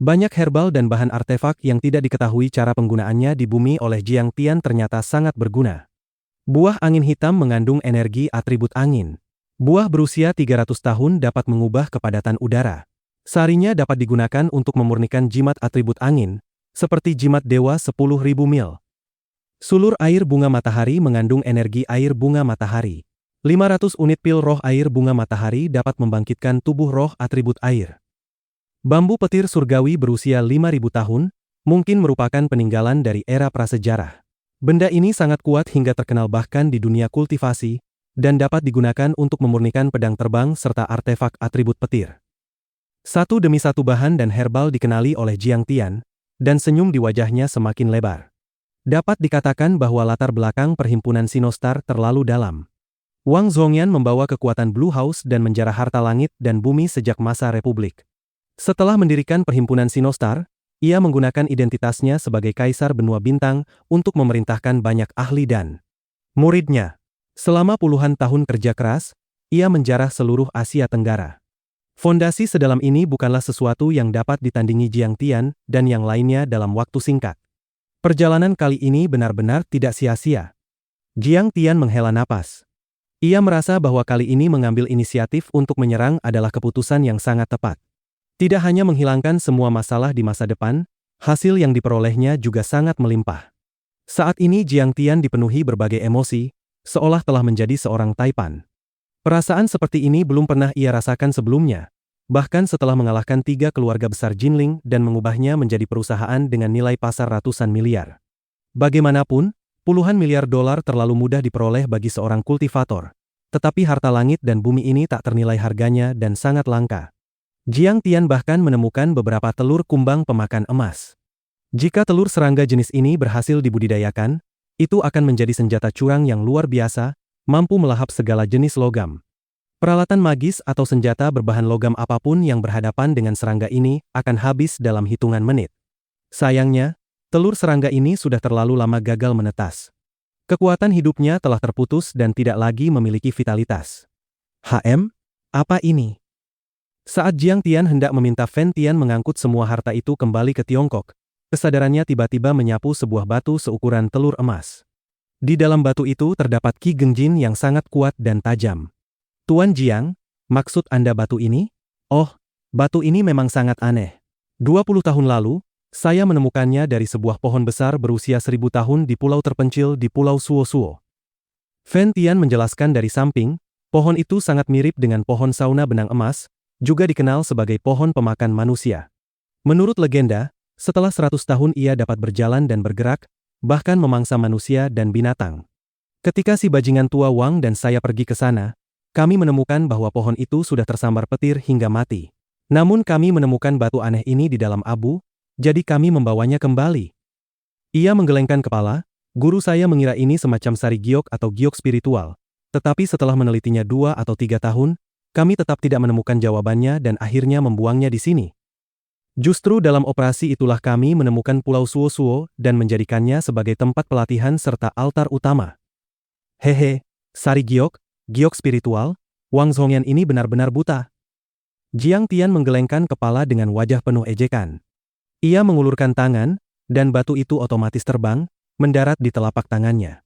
Banyak herbal dan bahan artefak yang tidak diketahui cara penggunaannya di bumi oleh Jiang Tian ternyata sangat berguna. Buah angin hitam mengandung energi atribut angin. Buah berusia 300 tahun dapat mengubah kepadatan udara. Sarinya dapat digunakan untuk memurnikan jimat atribut angin, seperti jimat dewa 10.000 mil. Sulur air bunga matahari mengandung energi air bunga matahari. 500 unit pil roh air bunga matahari dapat membangkitkan tubuh roh atribut air. Bambu petir surgawi berusia 5.000 tahun, mungkin merupakan peninggalan dari era prasejarah. Benda ini sangat kuat hingga terkenal bahkan di dunia kultivasi, dan dapat digunakan untuk memurnikan pedang terbang serta artefak atribut petir. Satu demi satu bahan dan herbal dikenali oleh Jiang Tian, dan senyum di wajahnya semakin lebar. Dapat dikatakan bahwa latar belakang perhimpunan Sinostar terlalu dalam. Wang Zhongyan membawa kekuatan Blue House dan menjara harta langit dan bumi sejak masa Republik. Setelah mendirikan perhimpunan Sinostar, ia menggunakan identitasnya sebagai Kaisar Benua Bintang untuk memerintahkan banyak ahli dan muridnya. Selama puluhan tahun kerja keras, ia menjarah seluruh Asia Tenggara. Fondasi sedalam ini bukanlah sesuatu yang dapat ditandingi Jiang Tian dan yang lainnya dalam waktu singkat. Perjalanan kali ini benar-benar tidak sia-sia. Jiang Tian menghela napas. Ia merasa bahwa kali ini mengambil inisiatif untuk menyerang adalah keputusan yang sangat tepat. Tidak hanya menghilangkan semua masalah di masa depan, hasil yang diperolehnya juga sangat melimpah. Saat ini Jiang Tian dipenuhi berbagai emosi, seolah telah menjadi seorang taipan. Perasaan seperti ini belum pernah ia rasakan sebelumnya, bahkan setelah mengalahkan 3 keluarga besar Jinling dan mengubahnya menjadi perusahaan dengan nilai pasar ratusan miliar. Bagaimanapun, puluhan miliar dolar terlalu mudah diperoleh bagi seorang kultivator, tetapi harta langit dan bumi ini tak ternilai harganya dan sangat langka. Jiang Tian bahkan menemukan beberapa telur kumbang pemakan emas. Jika telur serangga jenis ini berhasil dibudidayakan, itu akan menjadi senjata curang yang luar biasa, mampu melahap segala jenis logam. Peralatan magis atau senjata berbahan logam apapun yang berhadapan dengan serangga ini akan habis dalam hitungan menit. Sayangnya, telur serangga ini sudah terlalu lama gagal menetas. Kekuatan hidupnya telah terputus dan tidak lagi memiliki vitalitas. Apa ini? Saat Jiang Tian hendak meminta Fen Tian mengangkut semua harta itu kembali ke Tiongkok, kesadarannya tiba-tiba menyapu sebuah batu seukuran telur emas. Di dalam batu itu terdapat Qi Gengjin yang sangat kuat dan tajam. Tuan Jiang, maksud Anda batu ini? Oh, batu ini memang sangat aneh. 20 tahun lalu, saya menemukannya dari sebuah pohon besar berusia 1000 tahun di pulau terpencil di Pulau Suo-Suo. Fen Tian menjelaskan dari samping, pohon itu sangat mirip dengan pohon sauna benang emas, juga dikenal sebagai pohon pemakan manusia. Menurut legenda, setelah 100 tahun ia dapat berjalan dan bergerak, bahkan memangsa manusia dan binatang. Ketika si bajingan tua Wang dan saya pergi ke sana, kami menemukan bahwa pohon itu sudah tersambar petir hingga mati. Namun kami menemukan batu aneh ini di dalam abu, jadi kami membawanya kembali. Ia menggelengkan kepala, guru saya mengira ini semacam sari giok atau giok spiritual. Tetapi setelah menelitinya 2 atau 3 tahun, kami tetap tidak menemukan jawabannya dan akhirnya membuangnya di sini. Justru dalam operasi itulah kami menemukan Pulau Suo-Suo dan menjadikannya sebagai tempat pelatihan serta altar utama. Hehe, sari giok, giok spiritual, Wang Zhongyan ini benar-benar buta. Jiang Tian menggelengkan kepala dengan wajah penuh ejekan. Ia mengulurkan tangan, dan batu itu otomatis terbang, mendarat di telapak tangannya.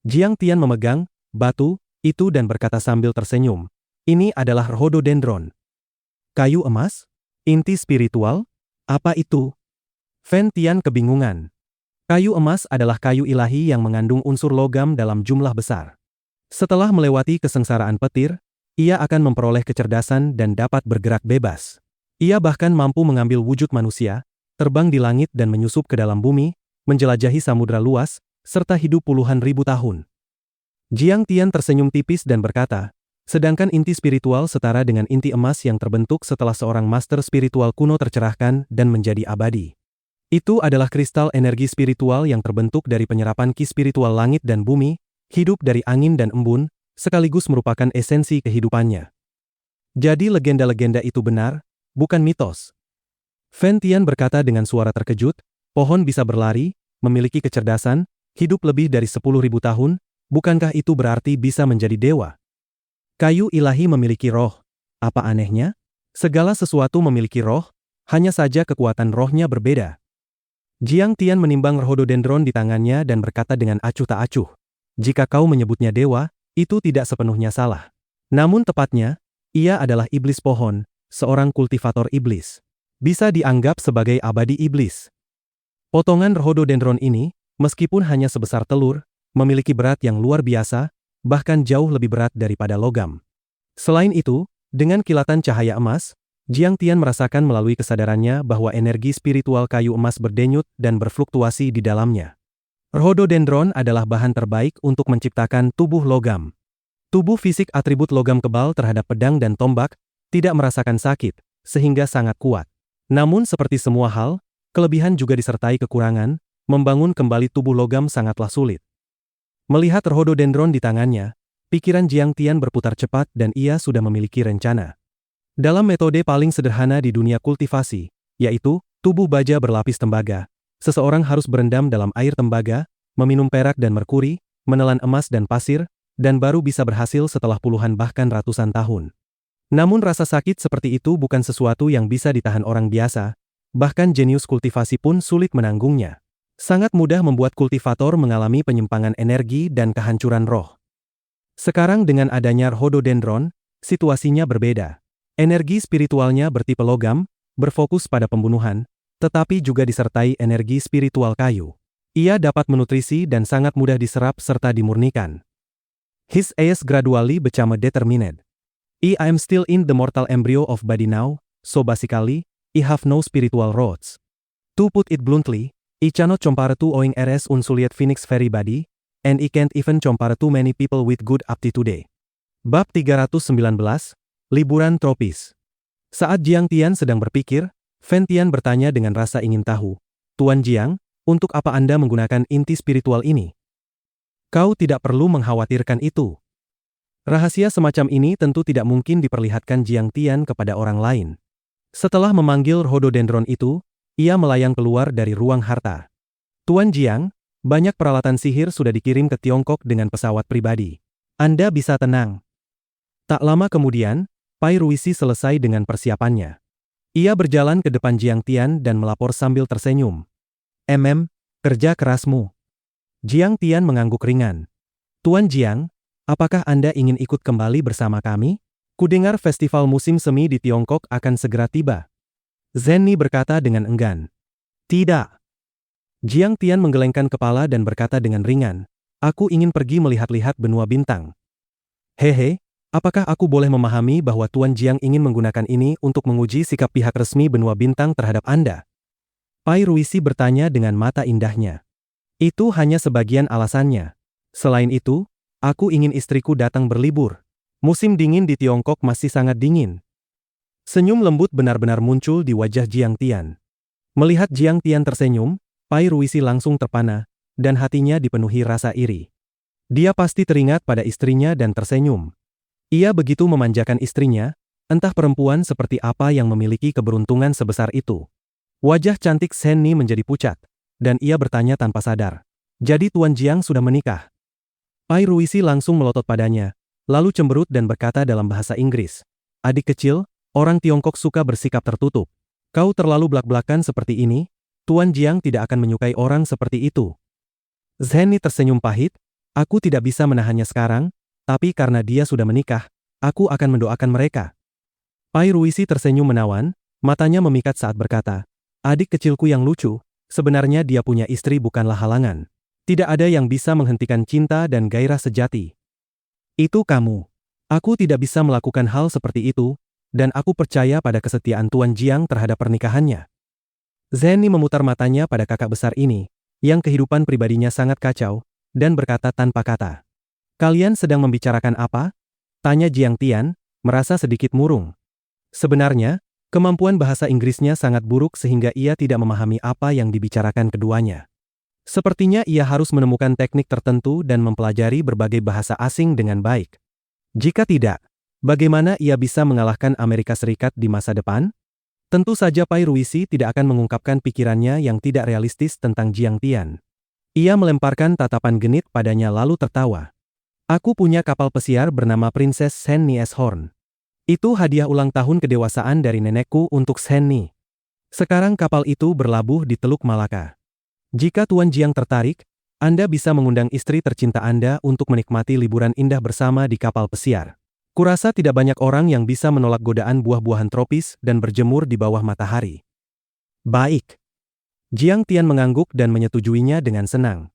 Jiang Tian memegang batu itu dan berkata sambil tersenyum, "Ini adalah rhododendron." Kayu emas? Inti spiritual? Apa itu? Fen Tian kebingungan. Kayu emas adalah kayu ilahi yang mengandung unsur logam dalam jumlah besar. Setelah melewati kesengsaraan petir, ia akan memperoleh kecerdasan dan dapat bergerak bebas. Ia bahkan mampu mengambil wujud manusia, terbang di langit dan menyusup ke dalam bumi, menjelajahi samudra luas, serta hidup puluhan ribu tahun. Jiang Tian tersenyum tipis dan berkata, sedangkan inti spiritual setara dengan inti emas yang terbentuk setelah seorang master spiritual kuno tercerahkan dan menjadi abadi. Itu adalah kristal energi spiritual yang terbentuk dari penyerapan ki spiritual langit dan bumi, hidup dari angin dan embun, sekaligus merupakan esensi kehidupannya. Jadi legenda-legenda itu benar, bukan mitos. Fen Tian berkata dengan suara terkejut, pohon bisa berlari, memiliki kecerdasan, hidup lebih dari 10.000 tahun, bukankah itu berarti bisa menjadi dewa? Kayu ilahi memiliki roh. Apa anehnya? Segala sesuatu memiliki roh, hanya saja kekuatan rohnya berbeda. Jiang Tian menimbang rhododendron di tangannya dan berkata dengan acuh tak acuh. Jika kau menyebutnya dewa, itu tidak sepenuhnya salah. Namun tepatnya, ia adalah iblis pohon, seorang kultivator iblis. Bisa dianggap sebagai abadi iblis. Potongan rhododendron ini, meskipun hanya sebesar telur, memiliki berat yang luar biasa, bahkan jauh lebih berat daripada logam. Selain itu, dengan kilatan cahaya emas, Jiang Tian merasakan melalui kesadarannya bahwa energi spiritual kayu emas berdenyut dan berfluktuasi di dalamnya. Rhododendron adalah bahan terbaik untuk menciptakan tubuh logam. Tubuh fisik atribut logam kebal terhadap pedang dan tombak, tidak merasakan sakit, sehingga sangat kuat. Namun seperti semua hal, kelebihan juga disertai kekurangan, membangun kembali tubuh logam sangatlah sulit. Melihat rhododendron di tangannya, pikiran Jiang Tian berputar cepat dan ia sudah memiliki rencana. Dalam metode paling sederhana di dunia kultivasi, yaitu tubuh baja berlapis tembaga, seseorang harus berendam dalam air tembaga, meminum perak dan merkuri, menelan emas dan pasir, dan baru bisa berhasil setelah puluhan bahkan ratusan tahun. Namun rasa sakit seperti itu bukan sesuatu yang bisa ditahan orang biasa, bahkan jenius kultivasi pun sulit menanggungnya. Sangat mudah membuat kultivator mengalami penyimpangan energi dan kehancuran roh. Sekarang dengan adanya rhododendron, situasinya berbeda. Energi spiritualnya bertipe logam, berfokus pada pembunuhan, tetapi juga disertai energi spiritual kayu. Ia dapat menutrisi dan sangat mudah diserap serta dimurnikan. His eyes gradually become determined. I am still in the mortal embryo of body now, so basically, I have no spiritual roots. To put it bluntly, I cannot compare to oing rs unsuliet phoenix very body, and I can't even compare to many people with good aptitude. Bab 319, Liburan Tropis. Saat Jiang Tian sedang berpikir, Fen Tian bertanya dengan rasa ingin tahu, Tuan Jiang, untuk apa Anda menggunakan inti spiritual ini? Kau tidak perlu mengkhawatirkan itu. Rahasia semacam ini tentu tidak mungkin diperlihatkan Jiang Tian kepada orang lain. Setelah memanggil rhododendron itu, ia melayang keluar dari ruang harta. Tuan Jiang, banyak peralatan sihir sudah dikirim ke Tiongkok dengan pesawat pribadi. Anda bisa tenang. Tak lama kemudian, Pai Ruisi selesai dengan persiapannya. Ia berjalan ke depan Jiang Tian dan melapor sambil tersenyum. Kerja kerasmu. Jiang Tian mengangguk ringan. Tuan Jiang, apakah Anda ingin ikut kembali bersama kami? Kudengar festival musim semi di Tiongkok akan segera tiba. Zenni berkata dengan enggan. Tidak. Jiang Tian menggelengkan kepala dan berkata dengan ringan, aku ingin pergi melihat-lihat benua bintang. Hehe, apakah aku boleh memahami bahwa Tuan Jiang ingin menggunakan ini untuk menguji sikap pihak resmi benua bintang terhadap Anda? Pai Ruisi bertanya dengan mata indahnya. Itu hanya sebagian alasannya. Selain itu, aku ingin istriku datang berlibur. Musim dingin di Tiongkok masih sangat dingin. Senyum lembut benar-benar muncul di wajah Jiang Tian. Melihat Jiang Tian tersenyum, Pai Ruisi langsung terpana, dan hatinya dipenuhi rasa iri. Dia pasti teringat pada istrinya dan tersenyum. Ia begitu memanjakan istrinya, entah perempuan seperti apa yang memiliki keberuntungan sebesar itu. Wajah cantik Shen Ni menjadi pucat, dan ia bertanya tanpa sadar. Jadi Tuan Jiang sudah menikah? Pai Ruisi langsung melotot padanya, lalu cemberut dan berkata dalam bahasa Inggris. Adik kecil, orang Tiongkok suka bersikap tertutup. Kau terlalu blak-blakan seperti ini, Tuan Jiang tidak akan menyukai orang seperti itu. Shen Ni tersenyum pahit, aku tidak bisa menahannya sekarang, tapi karena dia sudah menikah, aku akan mendoakan mereka. Pai Ruisi tersenyum menawan, matanya memikat saat berkata, adik kecilku yang lucu, sebenarnya dia punya istri bukanlah halangan. Tidak ada yang bisa menghentikan cinta dan gairah sejati. Itu kamu. Aku tidak bisa melakukan hal seperti itu, dan aku percaya pada kesetiaan Tuan Jiang terhadap pernikahannya. Shen Ni memutar matanya pada kakak besar ini, yang kehidupan pribadinya sangat kacau, dan berkata tanpa kata. Kalian sedang membicarakan apa? Tanya Jiang Tian, merasa sedikit murung. Sebenarnya, kemampuan bahasa Inggrisnya sangat buruk sehingga ia tidak memahami apa yang dibicarakan keduanya. Sepertinya ia harus menemukan teknik tertentu dan mempelajari berbagai bahasa asing dengan baik. Jika tidak, bagaimana ia bisa mengalahkan Amerika Serikat di masa depan? Tentu saja Pai Ruisi tidak akan mengungkapkan pikirannya yang tidak realistis tentang Jiang Tian. Ia melemparkan tatapan genit padanya lalu tertawa. Aku punya kapal pesiar bernama Princess Shen Ni Horn. Itu hadiah ulang tahun kedewasaan dari nenekku untuk Shen Ni. Sekarang kapal itu berlabuh di Teluk Malaka. Jika Tuan Jiang tertarik, Anda bisa mengundang istri tercinta Anda untuk menikmati liburan indah bersama di kapal pesiar. Kurasa tidak banyak orang yang bisa menolak godaan buah-buahan tropis dan berjemur di bawah matahari. Baik. Jiang Tian mengangguk dan menyetujuinya dengan senang.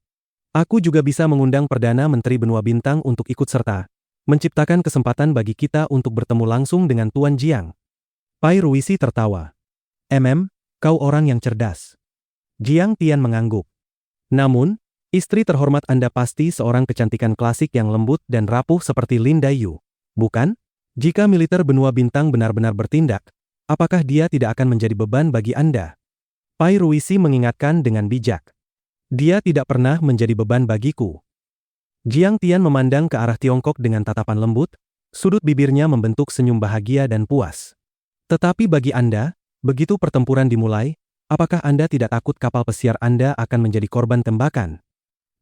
Aku juga bisa mengundang Perdana Menteri Benua Bintang untuk ikut serta, menciptakan kesempatan bagi kita untuk bertemu langsung dengan Tuan Jiang. Pai Ruisi tertawa. Kau orang yang cerdas. Jiang Tian mengangguk. Namun, istri terhormat Anda pasti seorang kecantikan klasik yang lembut dan rapuh seperti Lin Dayu, bukan? Jika militer Benua Bintang benar-benar bertindak, apakah dia tidak akan menjadi beban bagi Anda? Pai Ruisi mengingatkan dengan bijak. Dia tidak pernah menjadi beban bagiku. Jiang Tian memandang ke arah Tiongkok dengan tatapan lembut, sudut bibirnya membentuk senyum bahagia dan puas. Tetapi bagi Anda, begitu pertempuran dimulai, apakah Anda tidak takut kapal pesiar Anda akan menjadi korban tembakan?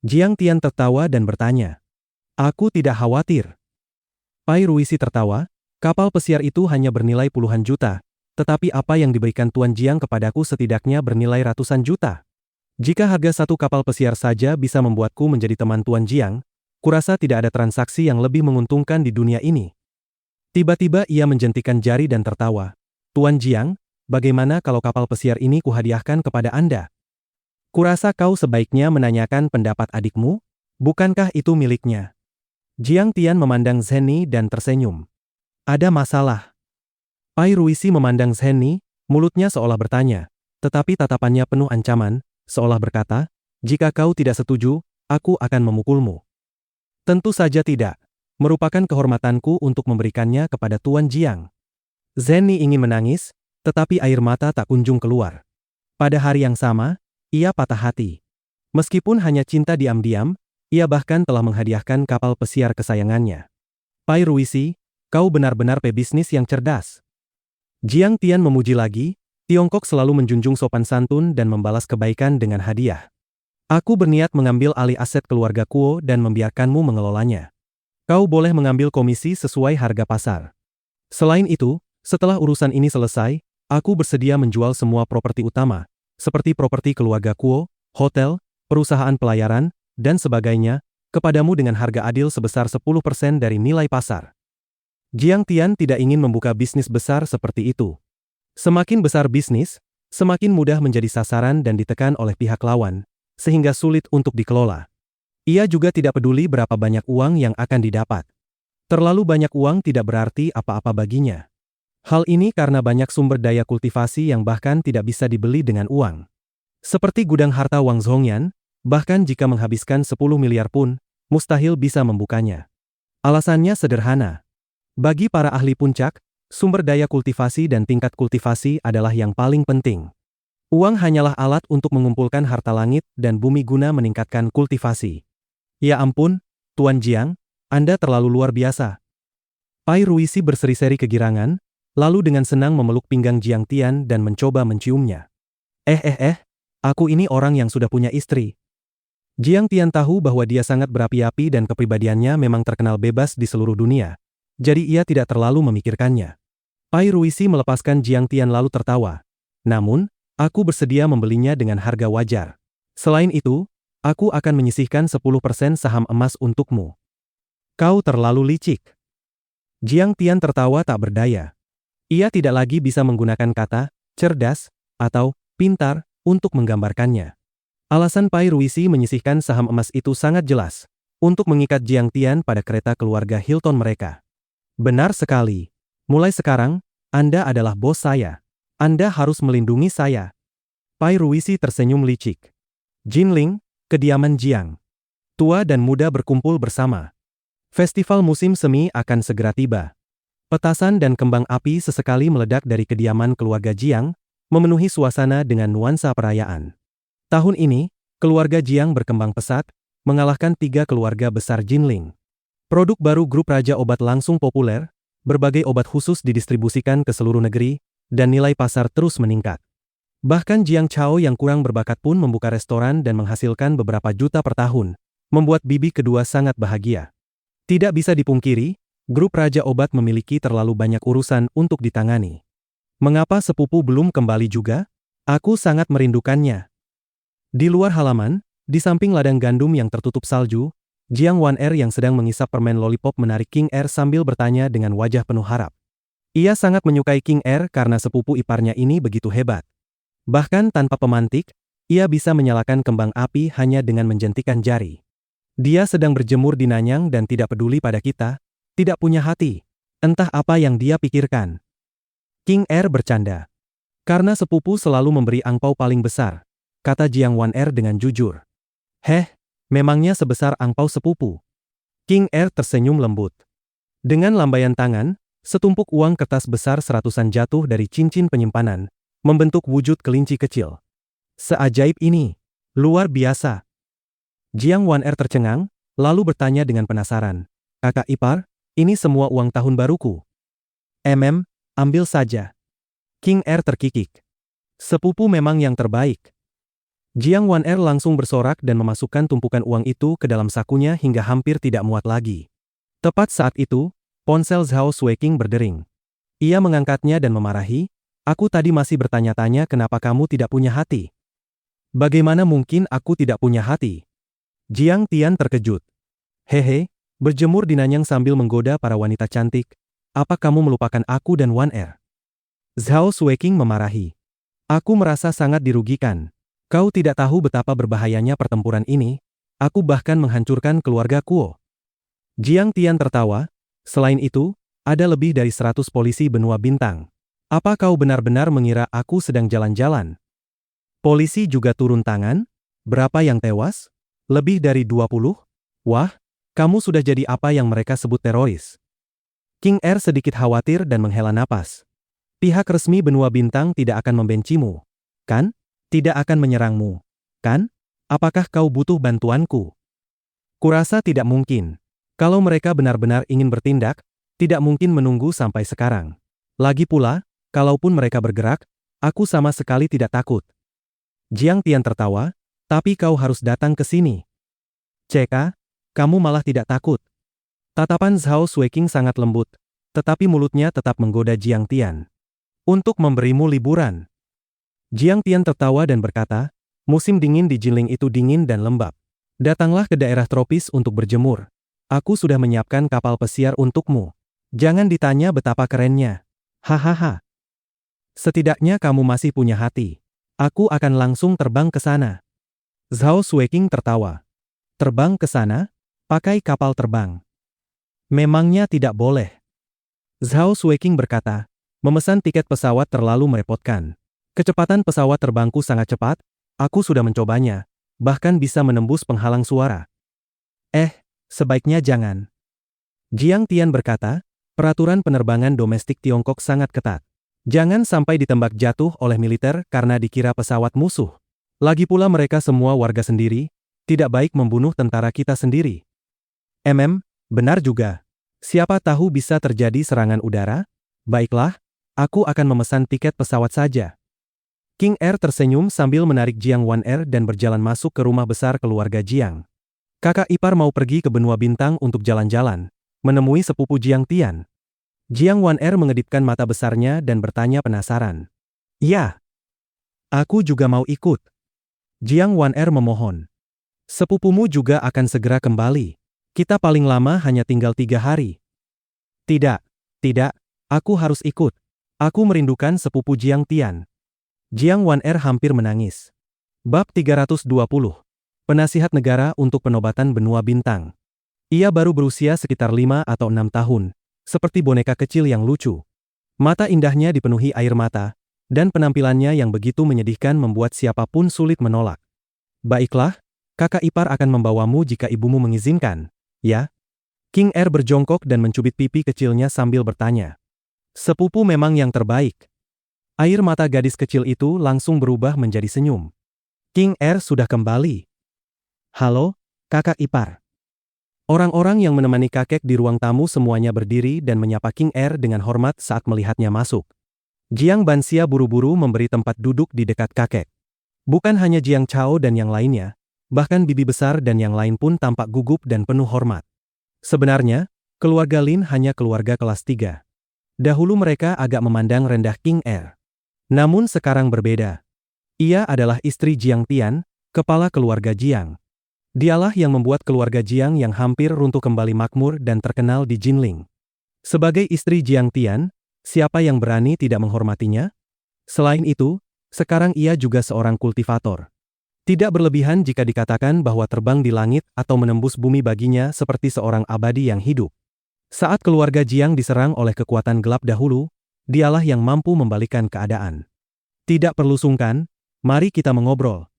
Jiang Tian tertawa dan bertanya. Aku tidak khawatir. Pai Ruisi tertawa, kapal pesiar itu hanya bernilai puluhan juta, tetapi apa yang diberikan Tuan Jiang kepadaku setidaknya bernilai ratusan juta. Jika harga satu kapal pesiar saja bisa membuatku menjadi teman Tuan Jiang, kurasa tidak ada transaksi yang lebih menguntungkan di dunia ini. Tiba-tiba ia menjentikan jari dan tertawa. Tuan Jiang, bagaimana kalau kapal pesiar ini kuhadiahkan kepada Anda? Kurasa kau sebaiknya menanyakan pendapat adikmu? Bukankah itu miliknya? Jiang Tian memandang Shen Ni dan tersenyum. Ada masalah. Pai Ruisi memandang Shen Ni, mulutnya seolah bertanya, tetapi tatapannya penuh ancaman, seolah berkata, jika kau tidak setuju, aku akan memukulmu. Tentu saja tidak. Merupakan kehormatanku untuk memberikannya kepada Tuan Jiang. Shen Ni ingin menangis, tetapi air mata tak kunjung keluar. Pada hari yang sama, ia patah hati. Meskipun hanya cinta diam-diam, ia bahkan telah menghadiahkan kapal pesiar kesayangannya. Pai Ruisi, kau benar-benar pebisnis yang cerdas. Jiang Tian memuji lagi, Tiongkok selalu menjunjung sopan santun dan membalas kebaikan dengan hadiah. Aku berniat mengambil alih aset keluarga Kuo dan membiarkanmu mengelolanya. Kau boleh mengambil komisi sesuai harga pasar. Selain itu, setelah urusan ini selesai, aku bersedia menjual semua properti utama, seperti properti keluarga Kuo, hotel, perusahaan pelayaran, dan sebagainya, kepadamu dengan harga adil sebesar 10% dari nilai pasar. Jiang Tian tidak ingin membuka bisnis besar seperti itu. Semakin besar bisnis, semakin mudah menjadi sasaran dan ditekan oleh pihak lawan, sehingga sulit untuk dikelola. Ia juga tidak peduli berapa banyak uang yang akan didapat. Terlalu banyak uang tidak berarti apa-apa baginya. Hal ini karena banyak sumber daya kultivasi yang bahkan tidak bisa dibeli dengan uang. Seperti gudang harta Wang Zhongyan, bahkan jika menghabiskan 10 miliar pun, mustahil bisa membukanya. Alasannya sederhana. Bagi para ahli puncak, sumber daya kultivasi dan tingkat kultivasi adalah yang paling penting. Uang hanyalah alat untuk mengumpulkan harta langit dan bumi guna meningkatkan kultivasi. Ya ampun, Tuan Jiang, Anda terlalu luar biasa. Pai Ruisi berseri-seri kegirangan, lalu dengan senang memeluk pinggang Jiang Tian dan mencoba menciumnya. Aku ini orang yang sudah punya istri. Jiang Tian tahu bahwa dia sangat berapi-api dan kepribadiannya memang terkenal bebas di seluruh dunia. Jadi ia tidak terlalu memikirkannya. Pai Ruisi melepaskan Jiang Tian lalu tertawa. Namun, aku bersedia membelinya dengan harga wajar. Selain itu, aku akan menyisihkan 10% saham emas untukmu. Kau terlalu licik. Jiang Tian tertawa tak berdaya. Ia tidak lagi bisa menggunakan kata cerdas atau pintar untuk menggambarkannya. Alasan Pai Ruisi menyisihkan saham emas itu sangat jelas, untuk mengikat Jiang Tian pada kereta keluarga Hilton mereka. Benar sekali. Mulai sekarang, Anda adalah bos saya. Anda harus melindungi saya. Pai Ruisi tersenyum licik. Jinling, kediaman Jiang. Tua dan muda berkumpul bersama. Festival musim semi akan segera tiba. Petasan dan kembang api sesekali meledak dari kediaman keluarga Jiang, memenuhi suasana dengan nuansa perayaan. Tahun ini, keluarga Jiang berkembang pesat, mengalahkan 3 keluarga besar Jinling. Produk baru grup Raja Obat langsung populer, berbagai obat khusus didistribusikan ke seluruh negeri, dan nilai pasar terus meningkat. Bahkan Jiang Chao yang kurang berbakat pun membuka restoran dan menghasilkan beberapa juta per tahun, membuat bibi kedua sangat bahagia. Tidak bisa dipungkiri, grup Raja Obat memiliki terlalu banyak urusan untuk ditangani. Mengapa sepupu belum kembali juga? Aku sangat merindukannya. Di luar halaman, di samping ladang gandum yang tertutup salju, Jiang Wan-er yang sedang mengisap permen lollipop menarik King Er sambil bertanya dengan wajah penuh harap. Ia sangat menyukai King Er karena sepupu iparnya ini begitu hebat. Bahkan tanpa pemantik, ia bisa menyalakan kembang api hanya dengan menjentikan jari. Dia sedang berjemur di Nanyang dan tidak peduli pada kita, tidak punya hati. Entah apa yang dia pikirkan. King Er bercanda. Karena sepupu selalu memberi angpau paling besar, kata Jiang Wan-er dengan jujur. Memangnya sebesar angpau sepupu? King Er tersenyum lembut. Dengan lambaian tangan, setumpuk uang kertas besar seratusan jatuh dari cincin penyimpanan, membentuk wujud kelinci kecil. Seajaib ini. Luar biasa. Jiang Wan-er tercengang, lalu bertanya dengan penasaran. Kakak ipar, ini semua uang tahun baruku. Ambil saja. King Er terkikik. Sepupu memang yang terbaik. Jiang Wan-er langsung bersorak dan memasukkan tumpukan uang itu ke dalam sakunya hingga hampir tidak muat lagi. Tepat saat itu, ponsel Zhao Sueking berdering. Ia mengangkatnya dan memarahi, aku tadi masih bertanya-tanya kenapa kamu tidak punya hati. Bagaimana mungkin aku tidak punya hati? Jiang Tian terkejut. Berjemur di Nanyang sambil menggoda para wanita cantik. Apa kamu melupakan aku dan Wan-er? Zhao Sueking memarahi. Aku merasa sangat dirugikan. Kau tidak tahu betapa berbahayanya pertempuran ini. Aku bahkan menghancurkan keluarga Kuo. Jiang Tian tertawa. Selain itu, ada lebih dari 100 polisi benua bintang. Apa kau benar-benar mengira aku sedang jalan-jalan? Polisi juga turun tangan? Berapa yang tewas? Lebih dari 20? Wah, kamu sudah jadi apa yang mereka sebut teroris. King Er sedikit khawatir dan menghela napas. Pihak resmi benua bintang tidak akan membencimu, kan? Tidak akan menyerangmu, kan? Apakah kau butuh bantuanku? Kurasa tidak mungkin. Kalau mereka benar-benar ingin bertindak, tidak mungkin menunggu sampai sekarang. Lagi pula, kalaupun mereka bergerak, aku sama sekali tidak takut. Jiang Tian tertawa, tapi kau harus datang ke sini. Ceka, kamu malah tidak takut. Tatapan Zhao Sueking sangat lembut, tetapi mulutnya tetap menggoda Jiang Tian. Untuk memberimu liburan. Jiang Tian tertawa dan berkata, musim dingin di Jinling itu dingin dan lembab. Datanglah ke daerah tropis untuk berjemur. Aku sudah menyiapkan kapal pesiar untukmu. Jangan ditanya betapa kerennya. Hahaha. Setidaknya kamu masih punya hati. Aku akan langsung terbang ke sana. Zhao Sueking tertawa. Terbang ke sana? Pakai kapal terbang. Memangnya tidak boleh. Zhao Sueking berkata, memesan tiket pesawat terlalu merepotkan. Kecepatan pesawat terbangku sangat cepat, aku sudah mencobanya, bahkan bisa menembus penghalang suara. Sebaiknya jangan. Jiang Tian berkata, Peraturan penerbangan domestik Tiongkok sangat ketat. Jangan sampai ditembak jatuh oleh militer karena dikira pesawat musuh. Lagi pula mereka semua warga sendiri, tidak baik membunuh tentara kita sendiri. Benar juga. Siapa tahu bisa terjadi serangan udara? Baiklah, aku akan memesan tiket pesawat saja. King Er tersenyum sambil menarik Jiang Wan Er dan berjalan masuk ke rumah besar keluarga Jiang. Kakak ipar mau pergi ke benua bintang untuk jalan-jalan, menemui sepupu Jiang Tian. Jiang Wan Er mengedipkan mata besarnya dan bertanya penasaran. Ya, aku juga mau ikut. Jiang Wan Er memohon. Sepupumu juga akan segera kembali. Kita paling lama hanya tinggal 3 hari. Tidak, aku harus ikut. Aku merindukan sepupu Jiang Tian. Jiang Wan Er hampir menangis. Bab 320. Penasihat Negara untuk Penobatan Benua Bintang. Ia baru berusia sekitar 5 atau 6 tahun, seperti boneka kecil yang lucu. Mata indahnya dipenuhi air mata, dan penampilannya yang begitu menyedihkan membuat siapapun sulit menolak. Baiklah, kakak ipar akan membawamu jika ibumu mengizinkan, ya? King Er berjongkok dan mencubit pipi kecilnya sambil bertanya. Sepupu memang yang terbaik. Air mata gadis kecil itu langsung berubah menjadi senyum. King Er sudah kembali. Halo, kakak ipar. Orang-orang yang menemani kakek di ruang tamu semuanya berdiri dan menyapa King Er dengan hormat saat melihatnya masuk. Jiang Banxia buru-buru memberi tempat duduk di dekat kakek. Bukan hanya Jiang Chao dan yang lainnya, bahkan bibi besar dan yang lain pun tampak gugup dan penuh hormat. Sebenarnya, keluarga Lin hanya keluarga kelas 3. Dahulu mereka agak memandang rendah King Er. Namun sekarang berbeda. Ia adalah istri Jiang Tian, kepala keluarga Jiang. Dialah yang membuat keluarga Jiang yang hampir runtuh kembali makmur dan terkenal di Jinling. Sebagai istri Jiang Tian, siapa yang berani tidak menghormatinya? Selain itu, sekarang ia juga seorang kultivator. Tidak berlebihan jika dikatakan bahwa terbang di langit atau menembus bumi baginya seperti seorang abadi yang hidup. Saat keluarga Jiang diserang oleh kekuatan gelap dahulu, dialah yang mampu membalikkan keadaan. Tidak perlu sungkan, mari kita mengobrol.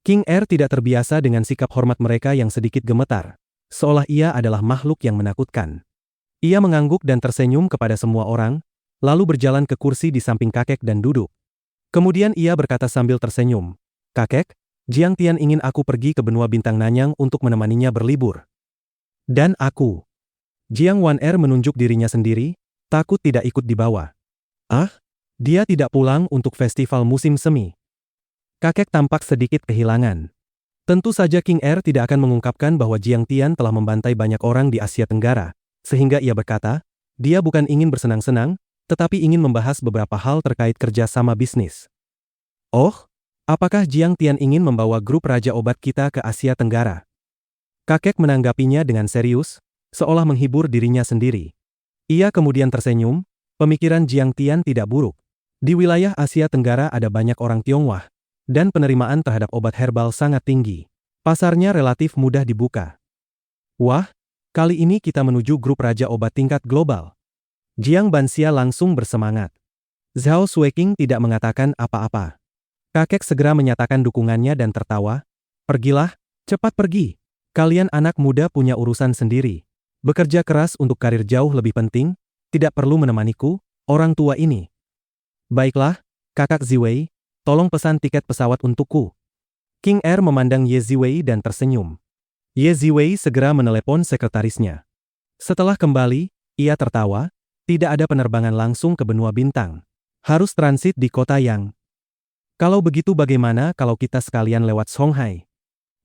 King Er tidak terbiasa dengan sikap hormat mereka yang sedikit gemetar, seolah ia adalah makhluk yang menakutkan. Ia mengangguk dan tersenyum kepada semua orang, lalu berjalan ke kursi di samping kakek dan duduk. Kemudian ia berkata sambil tersenyum, "Kakek, Jiang Tian ingin aku pergi ke benua bintang Nanyang untuk menemaninya berlibur. Dan aku." Jiang Wan Er menunjuk dirinya sendiri, takut tidak ikut dibawa. Ah, dia tidak pulang untuk festival musim semi. Kakek tampak sedikit kehilangan. Tentu saja King Er tidak akan mengungkapkan bahwa Jiang Tian telah membantai banyak orang di Asia Tenggara, sehingga ia berkata, dia bukan ingin bersenang-senang, tetapi ingin membahas beberapa hal terkait kerja sama bisnis. Oh, apakah Jiang Tian ingin membawa grup Raja Obat kita ke Asia Tenggara? Kakek menanggapinya dengan serius, seolah menghibur dirinya sendiri. Ia kemudian tersenyum, pemikiran Jiang Tian tidak buruk. Di wilayah Asia Tenggara ada banyak orang Tionghoa, dan penerimaan terhadap obat herbal sangat tinggi. Pasarnya relatif mudah dibuka. Wah, kali ini kita menuju grup Raja Obat tingkat global. Jiang Banxia langsung bersemangat. Zhao Sueking tidak mengatakan apa-apa. Kakek segera menyatakan dukungannya dan tertawa. Pergilah, cepat pergi. Kalian anak muda punya urusan sendiri. Bekerja keras untuk karir jauh lebih penting, tidak perlu menemaniku, orang tua ini. Baiklah, kakak Ziwei. Tolong pesan tiket pesawat untukku. King Er memandang Ye Ziwei dan tersenyum. Ye Ziwei segera menelepon sekretarisnya. Setelah kembali, ia tertawa, tidak ada penerbangan langsung ke benua bintang. Harus transit di kota Yang. Kalau begitu bagaimana kalau kita sekalian lewat Songhai?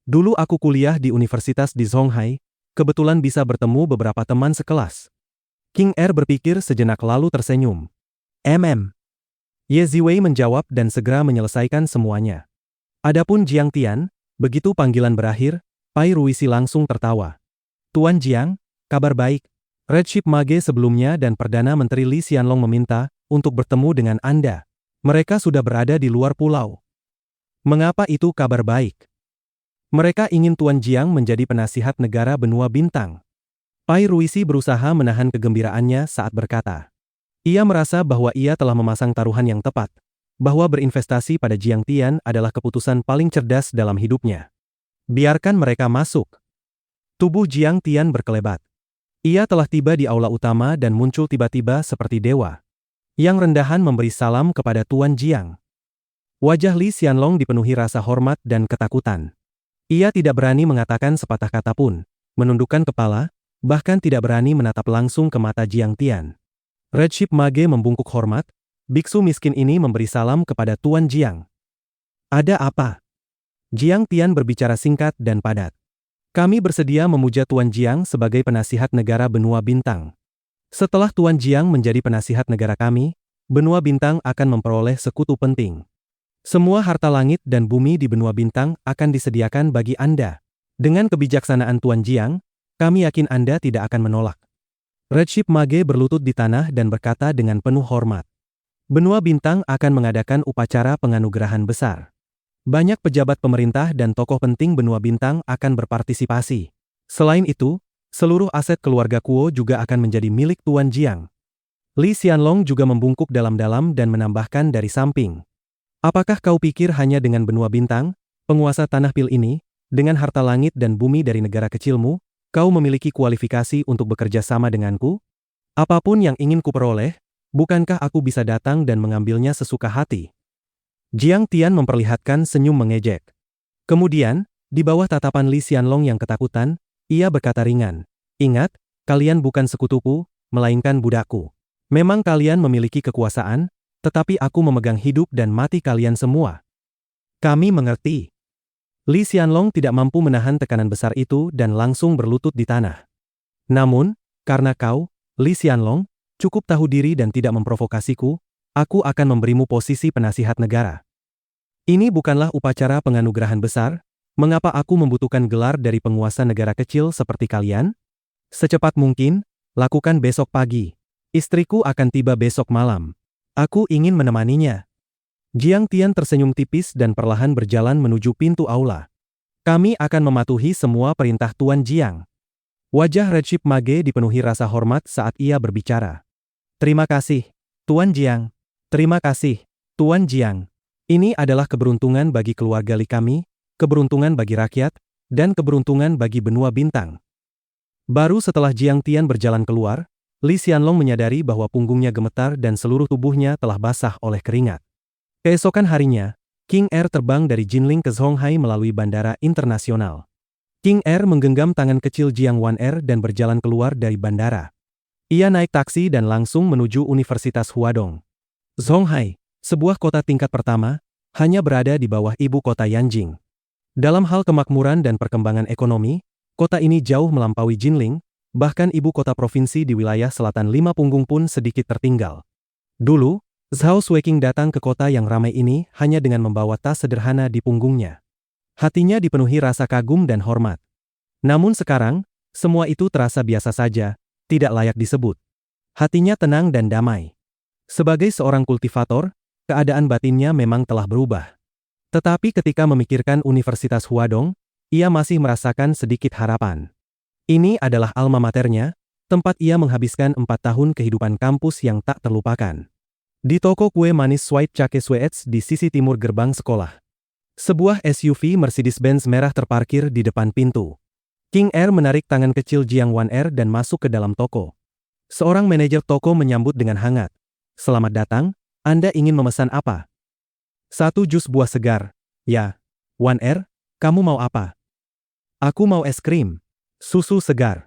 Dulu aku kuliah di universitas di Songhai, kebetulan bisa bertemu beberapa teman sekelas. King Er berpikir sejenak lalu tersenyum. Ye Ziwei menjawab dan segera menyelesaikan semuanya. Adapun Jiang Tian, begitu panggilan berakhir, Pai Ruisi langsung tertawa. Tuan Jiang, kabar baik. Red Ship Mage sebelumnya dan Perdana Menteri Li Xianlong meminta untuk bertemu dengan Anda. Mereka sudah berada di luar pulau. Mengapa itu kabar baik? Mereka ingin Tuan Jiang menjadi penasihat negara benua bintang. Pai Ruisi berusaha menahan kegembiraannya saat berkata. Ia merasa bahwa ia telah memasang taruhan yang tepat, bahwa berinvestasi pada Jiang Tian adalah keputusan paling cerdas dalam hidupnya. Biarkan mereka masuk. Tubuh Jiang Tian berkelebat. Ia telah tiba di aula utama dan muncul tiba-tiba seperti dewa. Yang rendahan memberi salam kepada Tuan Jiang. Wajah Li Xianlong dipenuhi rasa hormat dan ketakutan. Ia tidak berani mengatakan sepatah kata pun, menundukkan kepala, bahkan tidak berani menatap langsung ke mata Jiang Tian. Red Ship Mage membungkuk hormat, biksu miskin ini memberi salam kepada Tuan Jiang. Ada apa? Jiang Tian berbicara singkat dan padat. Kami bersedia memuja Tuan Jiang sebagai penasihat negara Benua Bintang. Setelah Tuan Jiang menjadi penasihat negara kami, Benua Bintang akan memperoleh sekutu penting. Semua harta langit dan bumi di Benua Bintang akan disediakan bagi Anda. Dengan kebijaksanaan Tuan Jiang, kami yakin Anda tidak akan menolak. Red Ship Mage berlutut di tanah dan berkata dengan penuh hormat. Benua Bintang akan mengadakan upacara penganugerahan besar. Banyak pejabat pemerintah dan tokoh penting Benua Bintang akan berpartisipasi. Selain itu, seluruh aset keluarga Kuo juga akan menjadi milik Tuan Jiang. Li Xianlong juga membungkuk dalam-dalam dan menambahkan dari samping. Apakah kau pikir hanya dengan Benua Bintang, penguasa tanah pil ini, dengan harta langit dan bumi dari negara kecilmu, kau memiliki kualifikasi untuk bekerja sama denganku? Apapun yang ingin kuperoleh, bukankah aku bisa datang dan mengambilnya sesuka hati? Jiang Tian memperlihatkan senyum mengejek. Kemudian, di bawah tatapan Li Xianlong yang ketakutan, ia berkata ringan, "Ingat, kalian bukan sekutuku, melainkan budakku. Memang kalian memiliki kekuasaan, tetapi aku memegang hidup dan mati kalian semua." Kami mengerti. Li Xianlong tidak mampu menahan tekanan besar itu dan langsung berlutut di tanah. Namun, karena kau, Li Xianlong, cukup tahu diri dan tidak memprovokasiku, aku akan memberimu posisi penasihat negara. Ini bukanlah upacara penganugerahan besar, mengapa aku membutuhkan gelar dari penguasa negara kecil seperti kalian? Secepat mungkin, lakukan besok pagi. Istriku akan tiba besok malam. Aku ingin menemaninya. Jiang Tian tersenyum tipis dan perlahan berjalan menuju pintu aula. Kami akan mematuhi semua perintah Tuan Jiang. Wajah Red Ship Mage dipenuhi rasa hormat saat ia berbicara. Terima kasih, Tuan Jiang. Terima kasih, Tuan Jiang. Ini adalah keberuntungan bagi keluarga Li kami, keberuntungan bagi rakyat, dan keberuntungan bagi Benua Bintang. Baru setelah Jiang Tian berjalan keluar, Li Xianlong menyadari bahwa punggungnya gemetar dan seluruh tubuhnya telah basah oleh keringat. Keesokan harinya, King Er terbang dari Jinling ke Zhonghai melalui bandara internasional. King Er menggenggam tangan kecil Jiang Wan Er dan berjalan keluar dari bandara. Ia naik taksi dan langsung menuju Universitas Huadong. Zhonghai, sebuah kota tingkat pertama, hanya berada di bawah ibu kota Yanjing. Dalam hal kemakmuran dan perkembangan ekonomi, kota ini jauh melampaui Jinling, bahkan ibu kota provinsi di wilayah selatan Lima Punggung pun sedikit tertinggal. Dulu, Zhao Xueqing datang ke kota yang ramai ini hanya dengan membawa tas sederhana di punggungnya. Hatinya dipenuhi rasa kagum dan hormat. Namun sekarang, semua itu terasa biasa saja, tidak layak disebut. Hatinya tenang dan damai. Sebagai seorang kultivator, keadaan batinnya memang telah berubah. Tetapi ketika memikirkan Universitas Huadong, ia masih merasakan sedikit harapan. Ini adalah alma maternya, tempat ia menghabiskan 4 tahun kehidupan kampus yang tak terlupakan. Di toko kue manis Sweet Cake Sweets di sisi timur gerbang sekolah. Sebuah SUV Mercedes-Benz merah terparkir di depan pintu. King Er menarik tangan kecil Jiang Wan Er dan masuk ke dalam toko. Seorang manajer toko menyambut dengan hangat. "Selamat datang, Anda ingin memesan apa?" "1 jus buah segar." "Ya." "Wan Er, kamu mau apa?" "Aku mau es krim. Susu segar."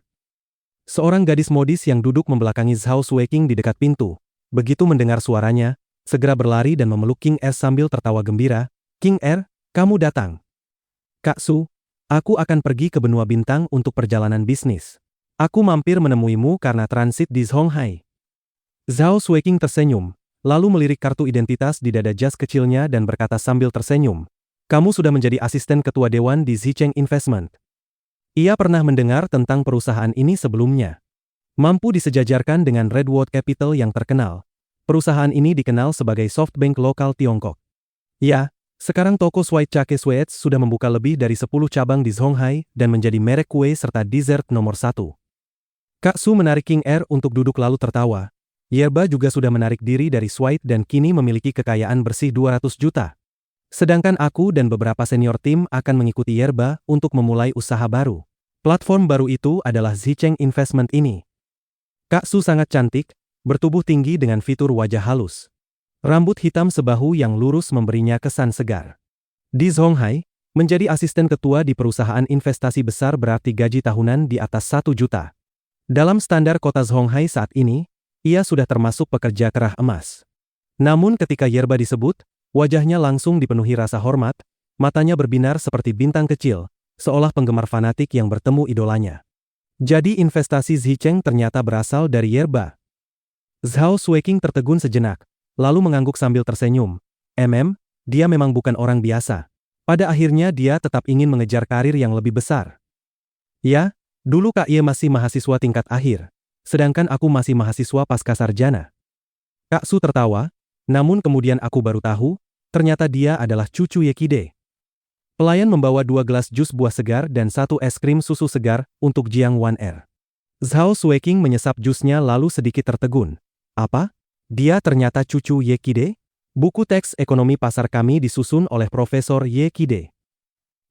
Seorang gadis modis yang duduk membelakangi Zhao Xueqing di dekat pintu, begitu mendengar suaranya, segera berlari dan memeluk King Er sambil tertawa gembira. "King Er, kamu datang." "Kak Su, aku akan pergi ke Benua Bintang untuk perjalanan bisnis. Aku mampir menemuimu karena transit di Zhonghai." Zhao Xueqing tersenyum, lalu melirik kartu identitas di dada jas kecilnya dan berkata sambil tersenyum, "Kamu sudah menjadi asisten ketua dewan di Zicheng Investment." Ia pernah mendengar tentang perusahaan ini sebelumnya. Mampu disejajarkan dengan Redwood Capital yang terkenal. Perusahaan ini dikenal sebagai SoftBank lokal Tiongkok. Ya, sekarang toko Sweet Cake Sweets sudah membuka lebih dari 10 cabang di Zhonghai dan menjadi merek kue serta dessert nomor 1. Kak Su menarik King Er untuk duduk lalu tertawa. Yerba juga sudah menarik diri dari Sweet dan kini memiliki kekayaan bersih 200 juta. Sedangkan aku dan beberapa senior tim akan mengikuti Yerba untuk memulai usaha baru. Platform baru itu adalah Zicheng Investment ini. Kak Su sangat cantik, bertubuh tinggi dengan fitur wajah halus. Rambut hitam sebahu yang lurus memberinya kesan segar. Di Zhonghai, menjadi asisten ketua di perusahaan investasi besar berarti gaji tahunan di atas 1 juta. Dalam standar kota Zhonghai saat ini, ia sudah termasuk pekerja kerah emas. Namun ketika Yerba disebut, wajahnya langsung dipenuhi rasa hormat, matanya berbinar seperti bintang kecil, seolah penggemar fanatik yang bertemu idolanya. Jadi investasi Zicheng ternyata berasal dari Yerba. Zhao Xueqing tertegun sejenak, lalu mengangguk sambil tersenyum. Dia memang bukan orang biasa. Pada akhirnya dia tetap ingin mengejar karir yang lebih besar. Ya, dulu Kak Ye masih mahasiswa tingkat akhir, sedangkan aku masih mahasiswa pasca sarjana. Kak Su tertawa, namun kemudian aku baru tahu, ternyata dia adalah cucu Ye Qide. Pelayan membawa 2 gelas jus buah segar dan 1 es krim susu segar untuk Jiang Wan-er. Zhao Xueqing menyesap jusnya lalu sedikit tertegun. Apa? Dia ternyata cucu Ye Qide? Buku teks ekonomi pasar kami disusun oleh Profesor Ye Qide.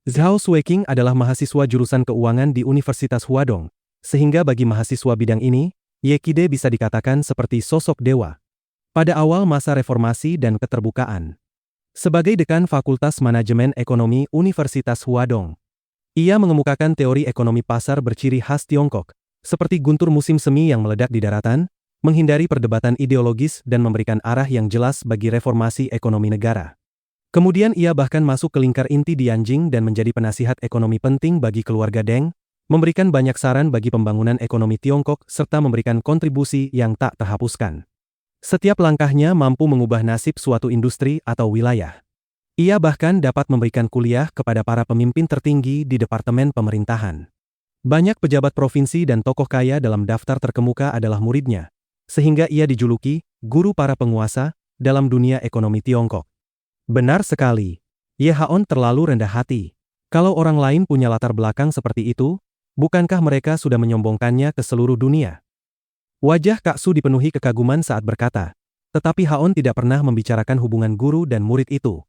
Zhao Xueqing adalah mahasiswa jurusan keuangan di Universitas Huadong, sehingga bagi mahasiswa bidang ini, Ye Qide bisa dikatakan seperti sosok dewa. Pada awal masa reformasi dan keterbukaan. Sebagai dekan Fakultas Manajemen Ekonomi Universitas Huadong, ia mengemukakan teori ekonomi pasar berciri khas Tiongkok, seperti guntur musim semi yang meledak di daratan, menghindari perdebatan ideologis dan memberikan arah yang jelas bagi reformasi ekonomi negara. Kemudian ia bahkan masuk ke lingkar inti di Yanjing dan menjadi penasihat ekonomi penting bagi keluarga Deng, memberikan banyak saran bagi pembangunan ekonomi Tiongkok serta memberikan kontribusi yang tak terhapuskan. Setiap langkahnya mampu mengubah nasib suatu industri atau wilayah. Ia bahkan dapat memberikan kuliah kepada para pemimpin tertinggi di Departemen Pemerintahan. Banyak pejabat provinsi dan tokoh kaya dalam daftar terkemuka adalah muridnya, sehingga ia dijuluki guru para penguasa dalam dunia ekonomi Tiongkok. Benar sekali, Ye Haon terlalu rendah hati. Kalau orang lain punya latar belakang seperti itu, bukankah mereka sudah menyombongkannya ke seluruh dunia? Wajah Kak Su dipenuhi kekaguman saat berkata, tetapi Haon tidak pernah membicarakan hubungan guru dan murid itu.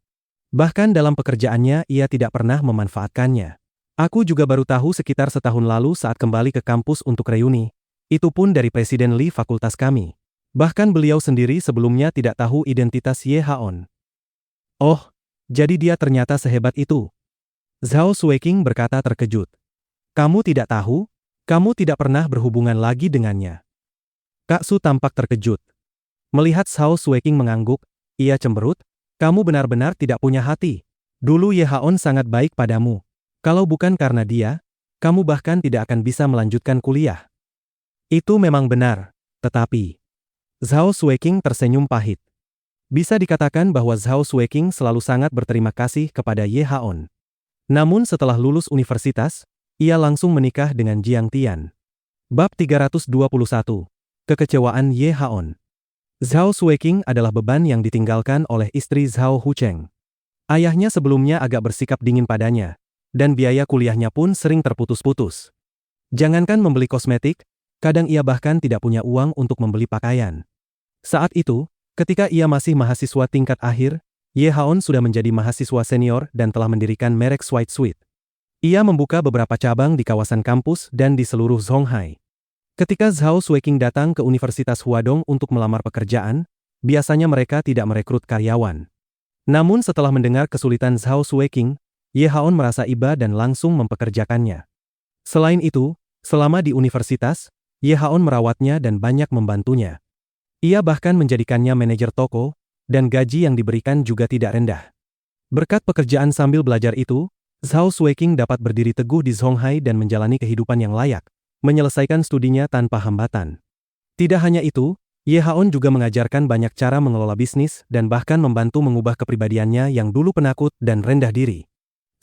Bahkan dalam pekerjaannya ia tidak pernah memanfaatkannya. Aku juga baru tahu sekitar setahun lalu saat kembali ke kampus untuk reuni. Itu pun dari Presiden Li fakultas kami. Bahkan beliau sendiri sebelumnya tidak tahu identitas Ye Haon. Oh, jadi dia ternyata sehebat itu. Zhao Xueqing berkata terkejut. Kamu tidak tahu? Kamu tidak pernah berhubungan lagi dengannya. Kak Su tampak terkejut. Melihat Zhao Xueqing mengangguk, ia cemberut, kamu benar-benar tidak punya hati. Dulu Ye Haon sangat baik padamu. Kalau bukan karena dia, kamu bahkan tidak akan bisa melanjutkan kuliah. Itu memang benar, tetapi... Zhao Xueqing tersenyum pahit. Bisa dikatakan bahwa Zhao Xueqing selalu sangat berterima kasih kepada Ye Haon. Namun setelah lulus universitas, ia langsung menikah dengan Jiang Tian. Bab 321. Kekecewaan Ye Haon. Zhao Xueqing adalah beban yang ditinggalkan oleh istri Zhao Hucheng. Ayahnya sebelumnya agak bersikap dingin padanya, dan biaya kuliahnya pun sering terputus-putus. Jangankan membeli kosmetik, kadang ia bahkan tidak punya uang untuk membeli pakaian. Saat itu, ketika ia masih mahasiswa tingkat akhir, Ye Haon sudah menjadi mahasiswa senior dan telah mendirikan merek Swite Sweet. Ia membuka beberapa cabang di kawasan kampus dan di seluruh Zhonghai. Ketika Zhao Xueqing datang ke Universitas Huadong untuk melamar pekerjaan, biasanya mereka tidak merekrut karyawan. Namun setelah mendengar kesulitan Zhao Xueqing, Ye Haon merasa iba dan langsung mempekerjakannya. Selain itu, selama di universitas, Ye Haon merawatnya dan banyak membantunya. Ia bahkan menjadikannya manajer toko, dan gaji yang diberikan juga tidak rendah. Berkat pekerjaan sambil belajar itu, Zhao Xueqing dapat berdiri teguh di Zhonghai dan menjalani kehidupan yang layak, menyelesaikan studinya tanpa hambatan. Tidak hanya itu, Ye Haon juga mengajarkan banyak cara mengelola bisnis dan bahkan membantu mengubah kepribadiannya yang dulu penakut dan rendah diri.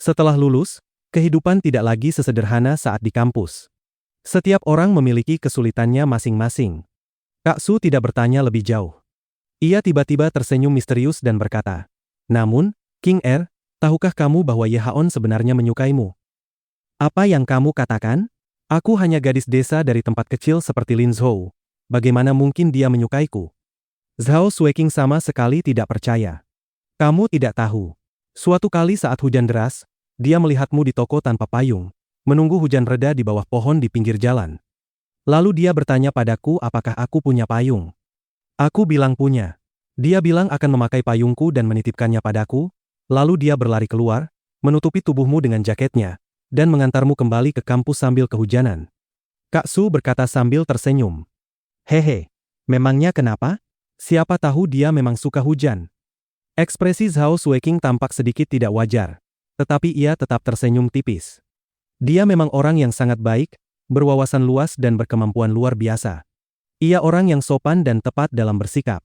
Setelah lulus, kehidupan tidak lagi sesederhana saat di kampus. Setiap orang memiliki kesulitannya masing-masing. Kak Su tidak bertanya lebih jauh. Ia tiba-tiba tersenyum misterius dan berkata, namun, King Er, tahukah kamu bahwa Ye Haon sebenarnya menyukaimu? Apa yang kamu katakan? Aku hanya gadis desa dari tempat kecil seperti Lin Zhou. Bagaimana mungkin dia menyukaiku? Zhao Xueqing sama sekali tidak percaya. Kamu tidak tahu. Suatu kali saat hujan deras, dia melihatmu di toko tanpa payung, menunggu hujan reda di bawah pohon di pinggir jalan. Lalu dia bertanya padaku apakah aku punya payung. Aku bilang punya. Dia bilang akan memakai payungku dan menitipkannya padaku, lalu dia berlari keluar, menutupi tubuhmu dengan jaketnya, dan mengantarmu kembali ke kampus sambil kehujanan. Kak Su berkata sambil tersenyum. Hehe, memangnya kenapa? Siapa tahu dia memang suka hujan. Ekspresi Zhao Xueqing tampak sedikit tidak wajar, tetapi ia tetap tersenyum tipis. Dia memang orang yang sangat baik, berwawasan luas dan berkemampuan luar biasa. Ia orang yang sopan dan tepat dalam bersikap.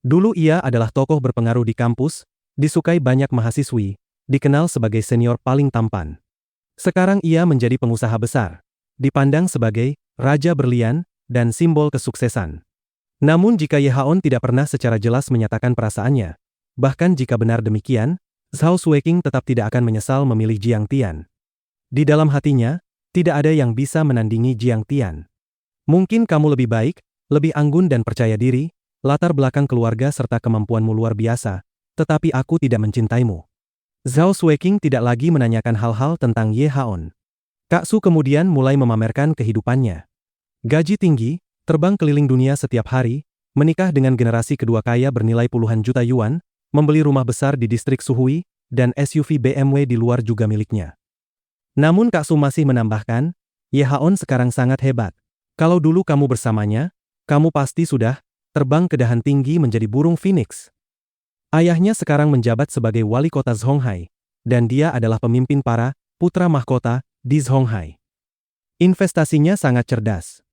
Dulu ia adalah tokoh berpengaruh di kampus, disukai banyak mahasiswi, dikenal sebagai senior paling tampan. Sekarang ia menjadi pengusaha besar, dipandang sebagai raja berlian dan simbol kesuksesan. Namun jika Ye Haon tidak pernah secara jelas menyatakan perasaannya, bahkan jika benar demikian, Zhao Xueqing tetap tidak akan menyesal memilih Jiang Tian. Di dalam hatinya, tidak ada yang bisa menandingi Jiang Tian. Mungkin kamu lebih baik, lebih anggun dan percaya diri, latar belakang keluarga serta kemampuanmu luar biasa, tetapi aku tidak mencintaimu. Zhao Xueqing tidak lagi menanyakan hal-hal tentang Ye Haon. Kak Su kemudian mulai memamerkan kehidupannya. Gaji tinggi, terbang keliling dunia setiap hari, menikah dengan generasi kedua kaya bernilai puluhan juta yuan, membeli rumah besar di distrik Suhui, dan SUV BMW di luar juga miliknya. Namun Kak Su masih menambahkan, Ye Haon sekarang sangat hebat. Kalau dulu kamu bersamanya, kamu pasti sudah terbang ke dahan tinggi menjadi burung phoenix. Ayahnya sekarang menjabat sebagai wali kota Zhonghai, dan dia adalah pemimpin para putra mahkota di Zhonghai. Investasinya sangat cerdas.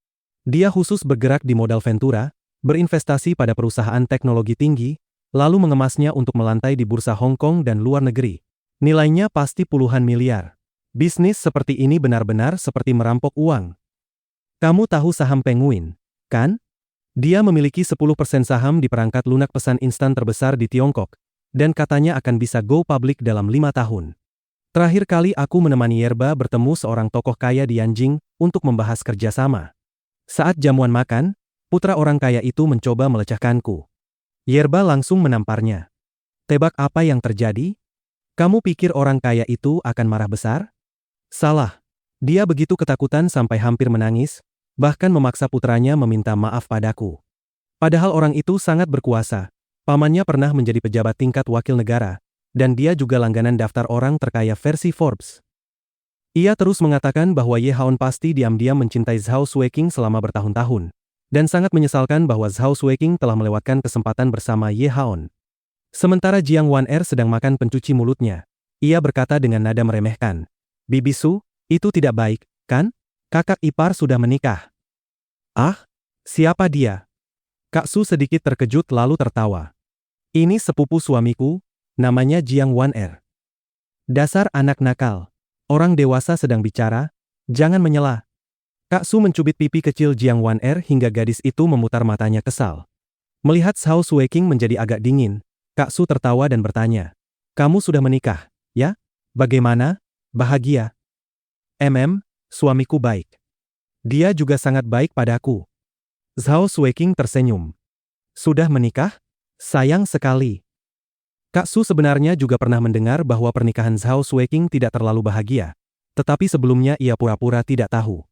Dia khusus bergerak di modal ventura, berinvestasi pada perusahaan teknologi tinggi, lalu mengemasnya untuk melantai di bursa Hong Kong dan luar negeri. Nilainya pasti puluhan miliar. Bisnis seperti ini benar-benar seperti merampok uang. Kamu tahu saham Penguin, kan? Dia memiliki 10% saham di perangkat lunak pesan instan terbesar di Tiongkok, dan katanya akan bisa go public dalam 5 tahun. Terakhir kali aku menemani Yerba bertemu seorang tokoh kaya di Yanjing untuk membahas kerjasama. Saat jamuan makan, putra orang kaya itu mencoba melecehkanku. Yerba langsung menamparnya. Tebak apa yang terjadi? Kamu pikir orang kaya itu akan marah besar? Salah. Dia begitu ketakutan sampai hampir menangis, bahkan memaksa putranya meminta maaf padaku. Padahal orang itu sangat berkuasa. Pamannya pernah menjadi pejabat tingkat wakil negara, dan dia juga langganan daftar orang terkaya versi Forbes. Ia terus mengatakan bahwa Ye Haon pasti diam-diam mencintai Zhao Xueqing selama bertahun-tahun, dan sangat menyesalkan bahwa Zhao Xueqing telah melewatkan kesempatan bersama Ye Haon. Sementara Jiang Wan'er sedang makan pencuci mulutnya, ia berkata dengan nada meremehkan, "Bibi Su, itu tidak baik, kan? Kakak ipar sudah menikah." Ah, siapa dia? Kak Su sedikit terkejut lalu tertawa. Ini sepupu suamiku, namanya Jiang Wan'er. Dasar anak nakal. Orang dewasa sedang bicara, jangan menyela. Kak Su mencubit pipi kecil Jiang Wan'er hingga gadis itu memutar matanya kesal. Melihat Zhao Xueqing menjadi agak dingin, Kak Su tertawa dan bertanya, "Kamu sudah menikah, ya? Bagaimana? Bahagia?" Suamiku baik. Dia juga sangat baik padaku." Zhao Xueqing tersenyum. "Sudah menikah? Sayang sekali." Kak Su sebenarnya juga pernah mendengar bahwa pernikahan Zhao Xueqing tidak terlalu bahagia, tetapi sebelumnya ia pura-pura tidak tahu.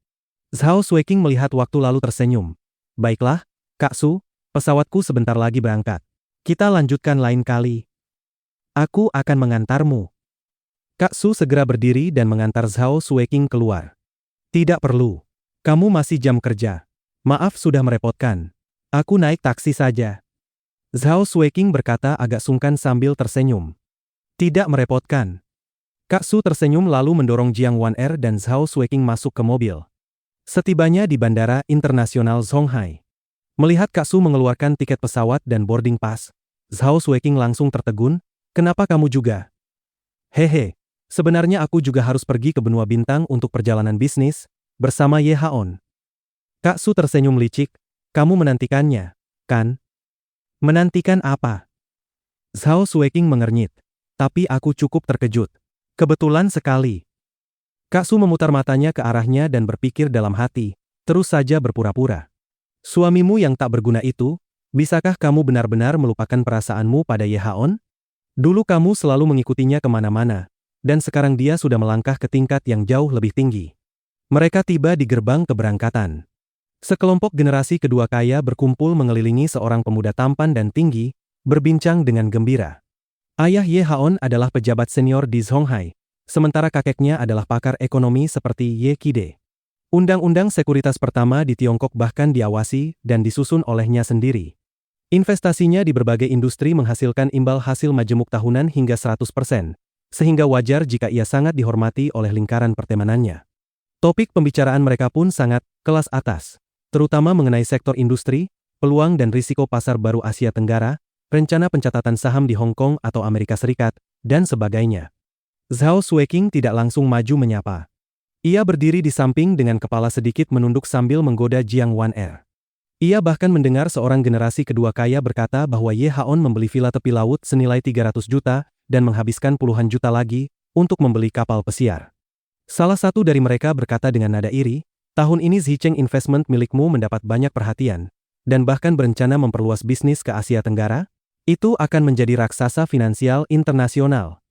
Zhao Xueqing melihat waktu lalu tersenyum. "Baiklah, Kak Su, pesawatku sebentar lagi berangkat. Kita lanjutkan lain kali. Aku akan mengantarmu." Kak Su segera berdiri dan mengantar Zhao Xueqing keluar. "Tidak perlu. Kamu masih jam kerja. Maaf sudah merepotkan. Aku naik taksi saja." Zhao Xueqing berkata agak sungkan sambil tersenyum. "Tidak merepotkan." Kak Su tersenyum lalu mendorong Jiang Wan'er dan Zhao Xueqing masuk ke mobil. Setibanya di Bandara Internasional Zhonghai. Melihat Kak Su mengeluarkan tiket pesawat dan boarding pass, Zhao Xueqing langsung tertegun, "Kenapa kamu juga?" "Hehe, sebenarnya aku juga harus pergi ke benua bintang untuk perjalanan bisnis, bersama Ye Haon." Kak Su tersenyum licik, "Kamu menantikannya, kan?" "Menantikan apa?" Zhao Xueqing mengernyit. "Tapi aku cukup terkejut. Kebetulan sekali." Kak Su memutar matanya ke arahnya dan berpikir dalam hati, terus saja berpura-pura. "Suamimu yang tak berguna itu, bisakah kamu benar-benar melupakan perasaanmu pada Ye Haon? Dulu kamu selalu mengikutinya kemana-mana, dan sekarang dia sudah melangkah ke tingkat yang jauh lebih tinggi." Mereka tiba di gerbang keberangkatan. Sekelompok generasi kedua kaya berkumpul mengelilingi seorang pemuda tampan dan tinggi, berbincang dengan gembira. Ayah Ye Haon adalah pejabat senior di Zhonghai, sementara kakeknya adalah pakar ekonomi seperti Ye Qide. Undang-undang sekuritas pertama di Tiongkok bahkan diawasi dan disusun olehnya sendiri. Investasinya di berbagai industri menghasilkan imbal hasil majemuk tahunan hingga 100%, sehingga wajar jika ia sangat dihormati oleh lingkaran pertemanannya. Topik pembicaraan mereka pun sangat kelas atas, terutama mengenai sektor industri, peluang dan risiko pasar baru Asia Tenggara, rencana pencatatan saham di Hong Kong atau Amerika Serikat, dan sebagainya. Zhao Xueqing tidak langsung maju menyapa. Ia berdiri di samping dengan kepala sedikit menunduk sambil menggoda Jiang Wan-er. Ia bahkan mendengar seorang generasi kedua kaya berkata bahwa Ye Haon membeli villa tepi laut senilai 300 juta dan menghabiskan puluhan juta lagi untuk membeli kapal pesiar. Salah satu dari mereka berkata dengan nada iri, "Tahun ini Zicheng Investment milikmu mendapat banyak perhatian, dan bahkan berencana memperluas bisnis ke Asia Tenggara? Itu akan menjadi raksasa finansial internasional."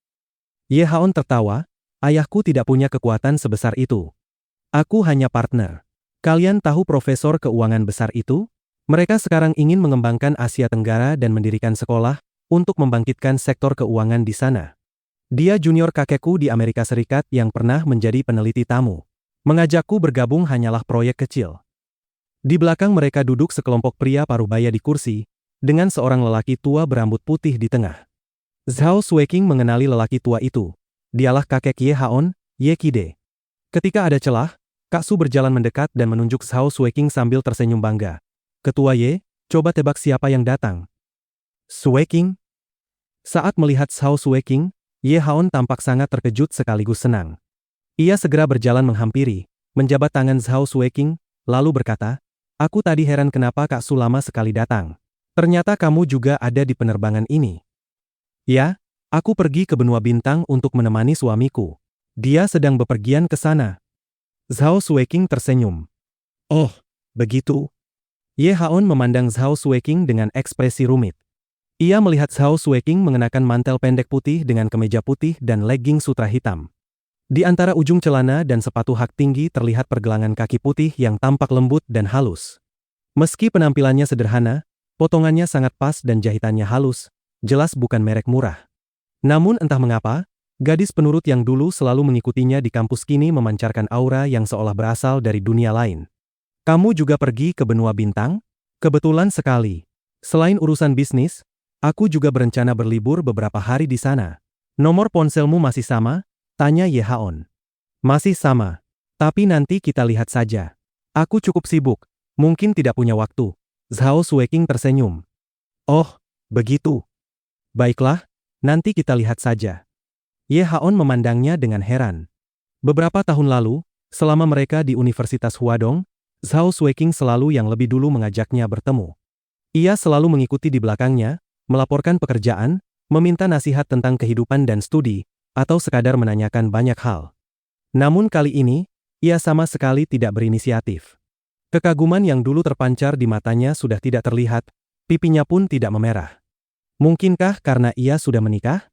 Ye Haon tertawa, "Ayahku tidak punya kekuatan sebesar itu. Aku hanya partner. Kalian tahu profesor keuangan besar itu? Mereka sekarang ingin mengembangkan Asia Tenggara dan mendirikan sekolah untuk membangkitkan sektor keuangan di sana. Dia junior kakekku di Amerika Serikat yang pernah menjadi peneliti tamu. Mengajakku bergabung hanyalah proyek kecil." Di belakang mereka duduk sekelompok pria parubaya di kursi, dengan seorang lelaki tua berambut putih di tengah. Zhao Xueqing mengenali lelaki tua itu. Dialah kakek Ye Haon, Ye Qide. Ketika ada celah, Kak Su berjalan mendekat dan menunjuk Zhao Xueqing sambil tersenyum bangga. "Ketua Ye, coba tebak siapa yang datang?" "Xueqing?" Saat melihat Zhao Xueqing, Ye Haon tampak sangat terkejut sekaligus senang. Ia segera berjalan menghampiri, menjabat tangan Zhao Xueqing, lalu berkata, "Aku tadi heran kenapa Kak Su lama sekali datang. Ternyata kamu juga ada di penerbangan ini." "Ya, aku pergi ke benua bintang untuk menemani suamiku. Dia sedang bepergian ke sana." Zhao Xueqing tersenyum. "Oh, begitu." Ye Haon memandang Zhao Xueqing dengan ekspresi rumit. Ia melihat Zhao Xueqing mengenakan mantel pendek putih dengan kemeja putih dan legging sutra hitam. Di antara ujung celana dan sepatu hak tinggi terlihat pergelangan kaki putih yang tampak lembut dan halus. Meski penampilannya sederhana, potongannya sangat pas dan jahitannya halus, jelas bukan merek murah. Namun entah mengapa, gadis penurut yang dulu selalu mengikutinya di kampus kini memancarkan aura yang seolah berasal dari dunia lain. "Kamu juga pergi ke benua bintang? Kebetulan sekali. Selain urusan bisnis, aku juga berencana berlibur beberapa hari di sana." "Nomor ponselmu masih sama?" tanya Ye Haon. "Masih sama. Tapi nanti kita lihat saja. Aku cukup sibuk, mungkin tidak punya waktu." Zhao Xueqing tersenyum. "Oh, begitu. Baiklah, nanti kita lihat saja." Ye Haon memandangnya dengan heran. Beberapa tahun lalu, selama mereka di Universitas Huadong, Zhao Xueqing selalu yang lebih dulu mengajaknya bertemu. Ia selalu mengikuti di belakangnya, melaporkan pekerjaan, meminta nasihat tentang kehidupan dan studi, atau sekadar menanyakan banyak hal. Namun kali ini, ia sama sekali tidak berinisiatif. Kekaguman yang dulu terpancar di matanya sudah tidak terlihat, pipinya pun tidak memerah. Mungkinkah karena ia sudah menikah?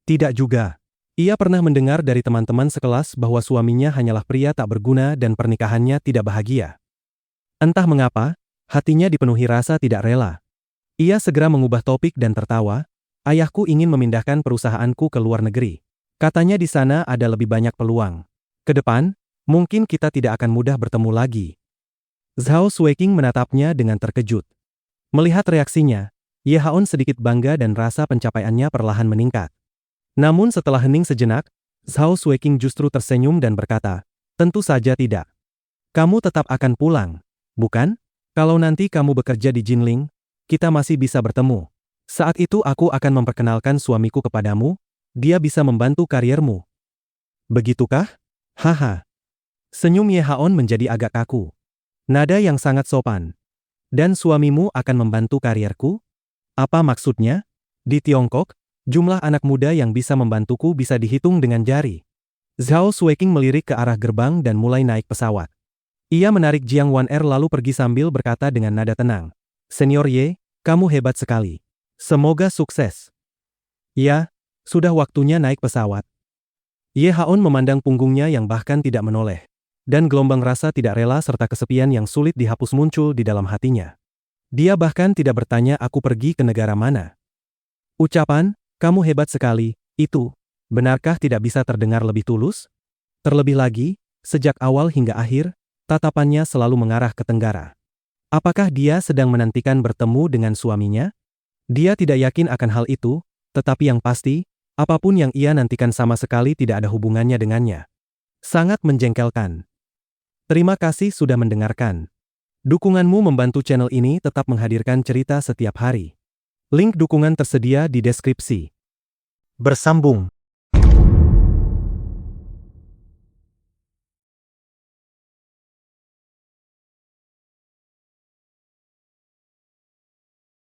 Tidak juga. Ia pernah mendengar dari teman-teman sekelas bahwa suaminya hanyalah pria tak berguna dan pernikahannya tidak bahagia. Entah mengapa, hatinya dipenuhi rasa tidak rela. Ia segera mengubah topik dan tertawa, "Ayahku ingin memindahkan perusahaanku ke luar negeri. Katanya di sana ada lebih banyak peluang. Ke depan, mungkin kita tidak akan mudah bertemu lagi." Zhao Xueqing menatapnya dengan terkejut. Melihat reaksinya, Ye Haon sedikit bangga dan rasa pencapaiannya perlahan meningkat. Namun setelah hening sejenak, Zhao Xueqing justru tersenyum dan berkata, "Tentu saja tidak. Kamu tetap akan pulang, bukan? Kalau nanti kamu bekerja di Jinling, kita masih bisa bertemu. Saat itu aku akan memperkenalkan suamiku kepadamu. Dia bisa membantu kariermu." "Begitukah?" "Haha." Senyum Ye Haon menjadi agak kaku. Nada yang sangat sopan. "Dan suamimu akan membantu karierku? Apa maksudnya? Di Tiongkok, jumlah anak muda yang bisa membantuku bisa dihitung dengan jari." Zhao Xueqing melirik ke arah gerbang dan mulai naik pesawat. Ia menarik Jiang Wan-er lalu pergi sambil berkata dengan nada tenang, "Senior Ye, kamu hebat sekali. Semoga sukses." "Ya, sudah waktunya naik pesawat." Ye Haon memandang punggungnya yang bahkan tidak menoleh. dan gelombang rasa tidak rela serta kesepian yang sulit dihapus muncul di dalam hatinya. Dia bahkan tidak bertanya aku pergi ke negara mana. Ucapan, kamu hebat sekali, itu, benarkah tidak bisa terdengar lebih tulus? Terlebih lagi, sejak awal hingga akhir, tatapannya selalu mengarah ke tenggara. Apakah dia sedang menantikan bertemu dengan suaminya? Dia tidak yakin akan hal itu, tetapi yang pasti, apapun yang ia nantikan sama sekali tidak ada hubungannya dengannya. Sangat menjengkelkan. Terima kasih sudah mendengarkan. Dukunganmu membantu channel ini tetap menghadirkan cerita setiap hari. Link dukungan tersedia di deskripsi. Bersambung.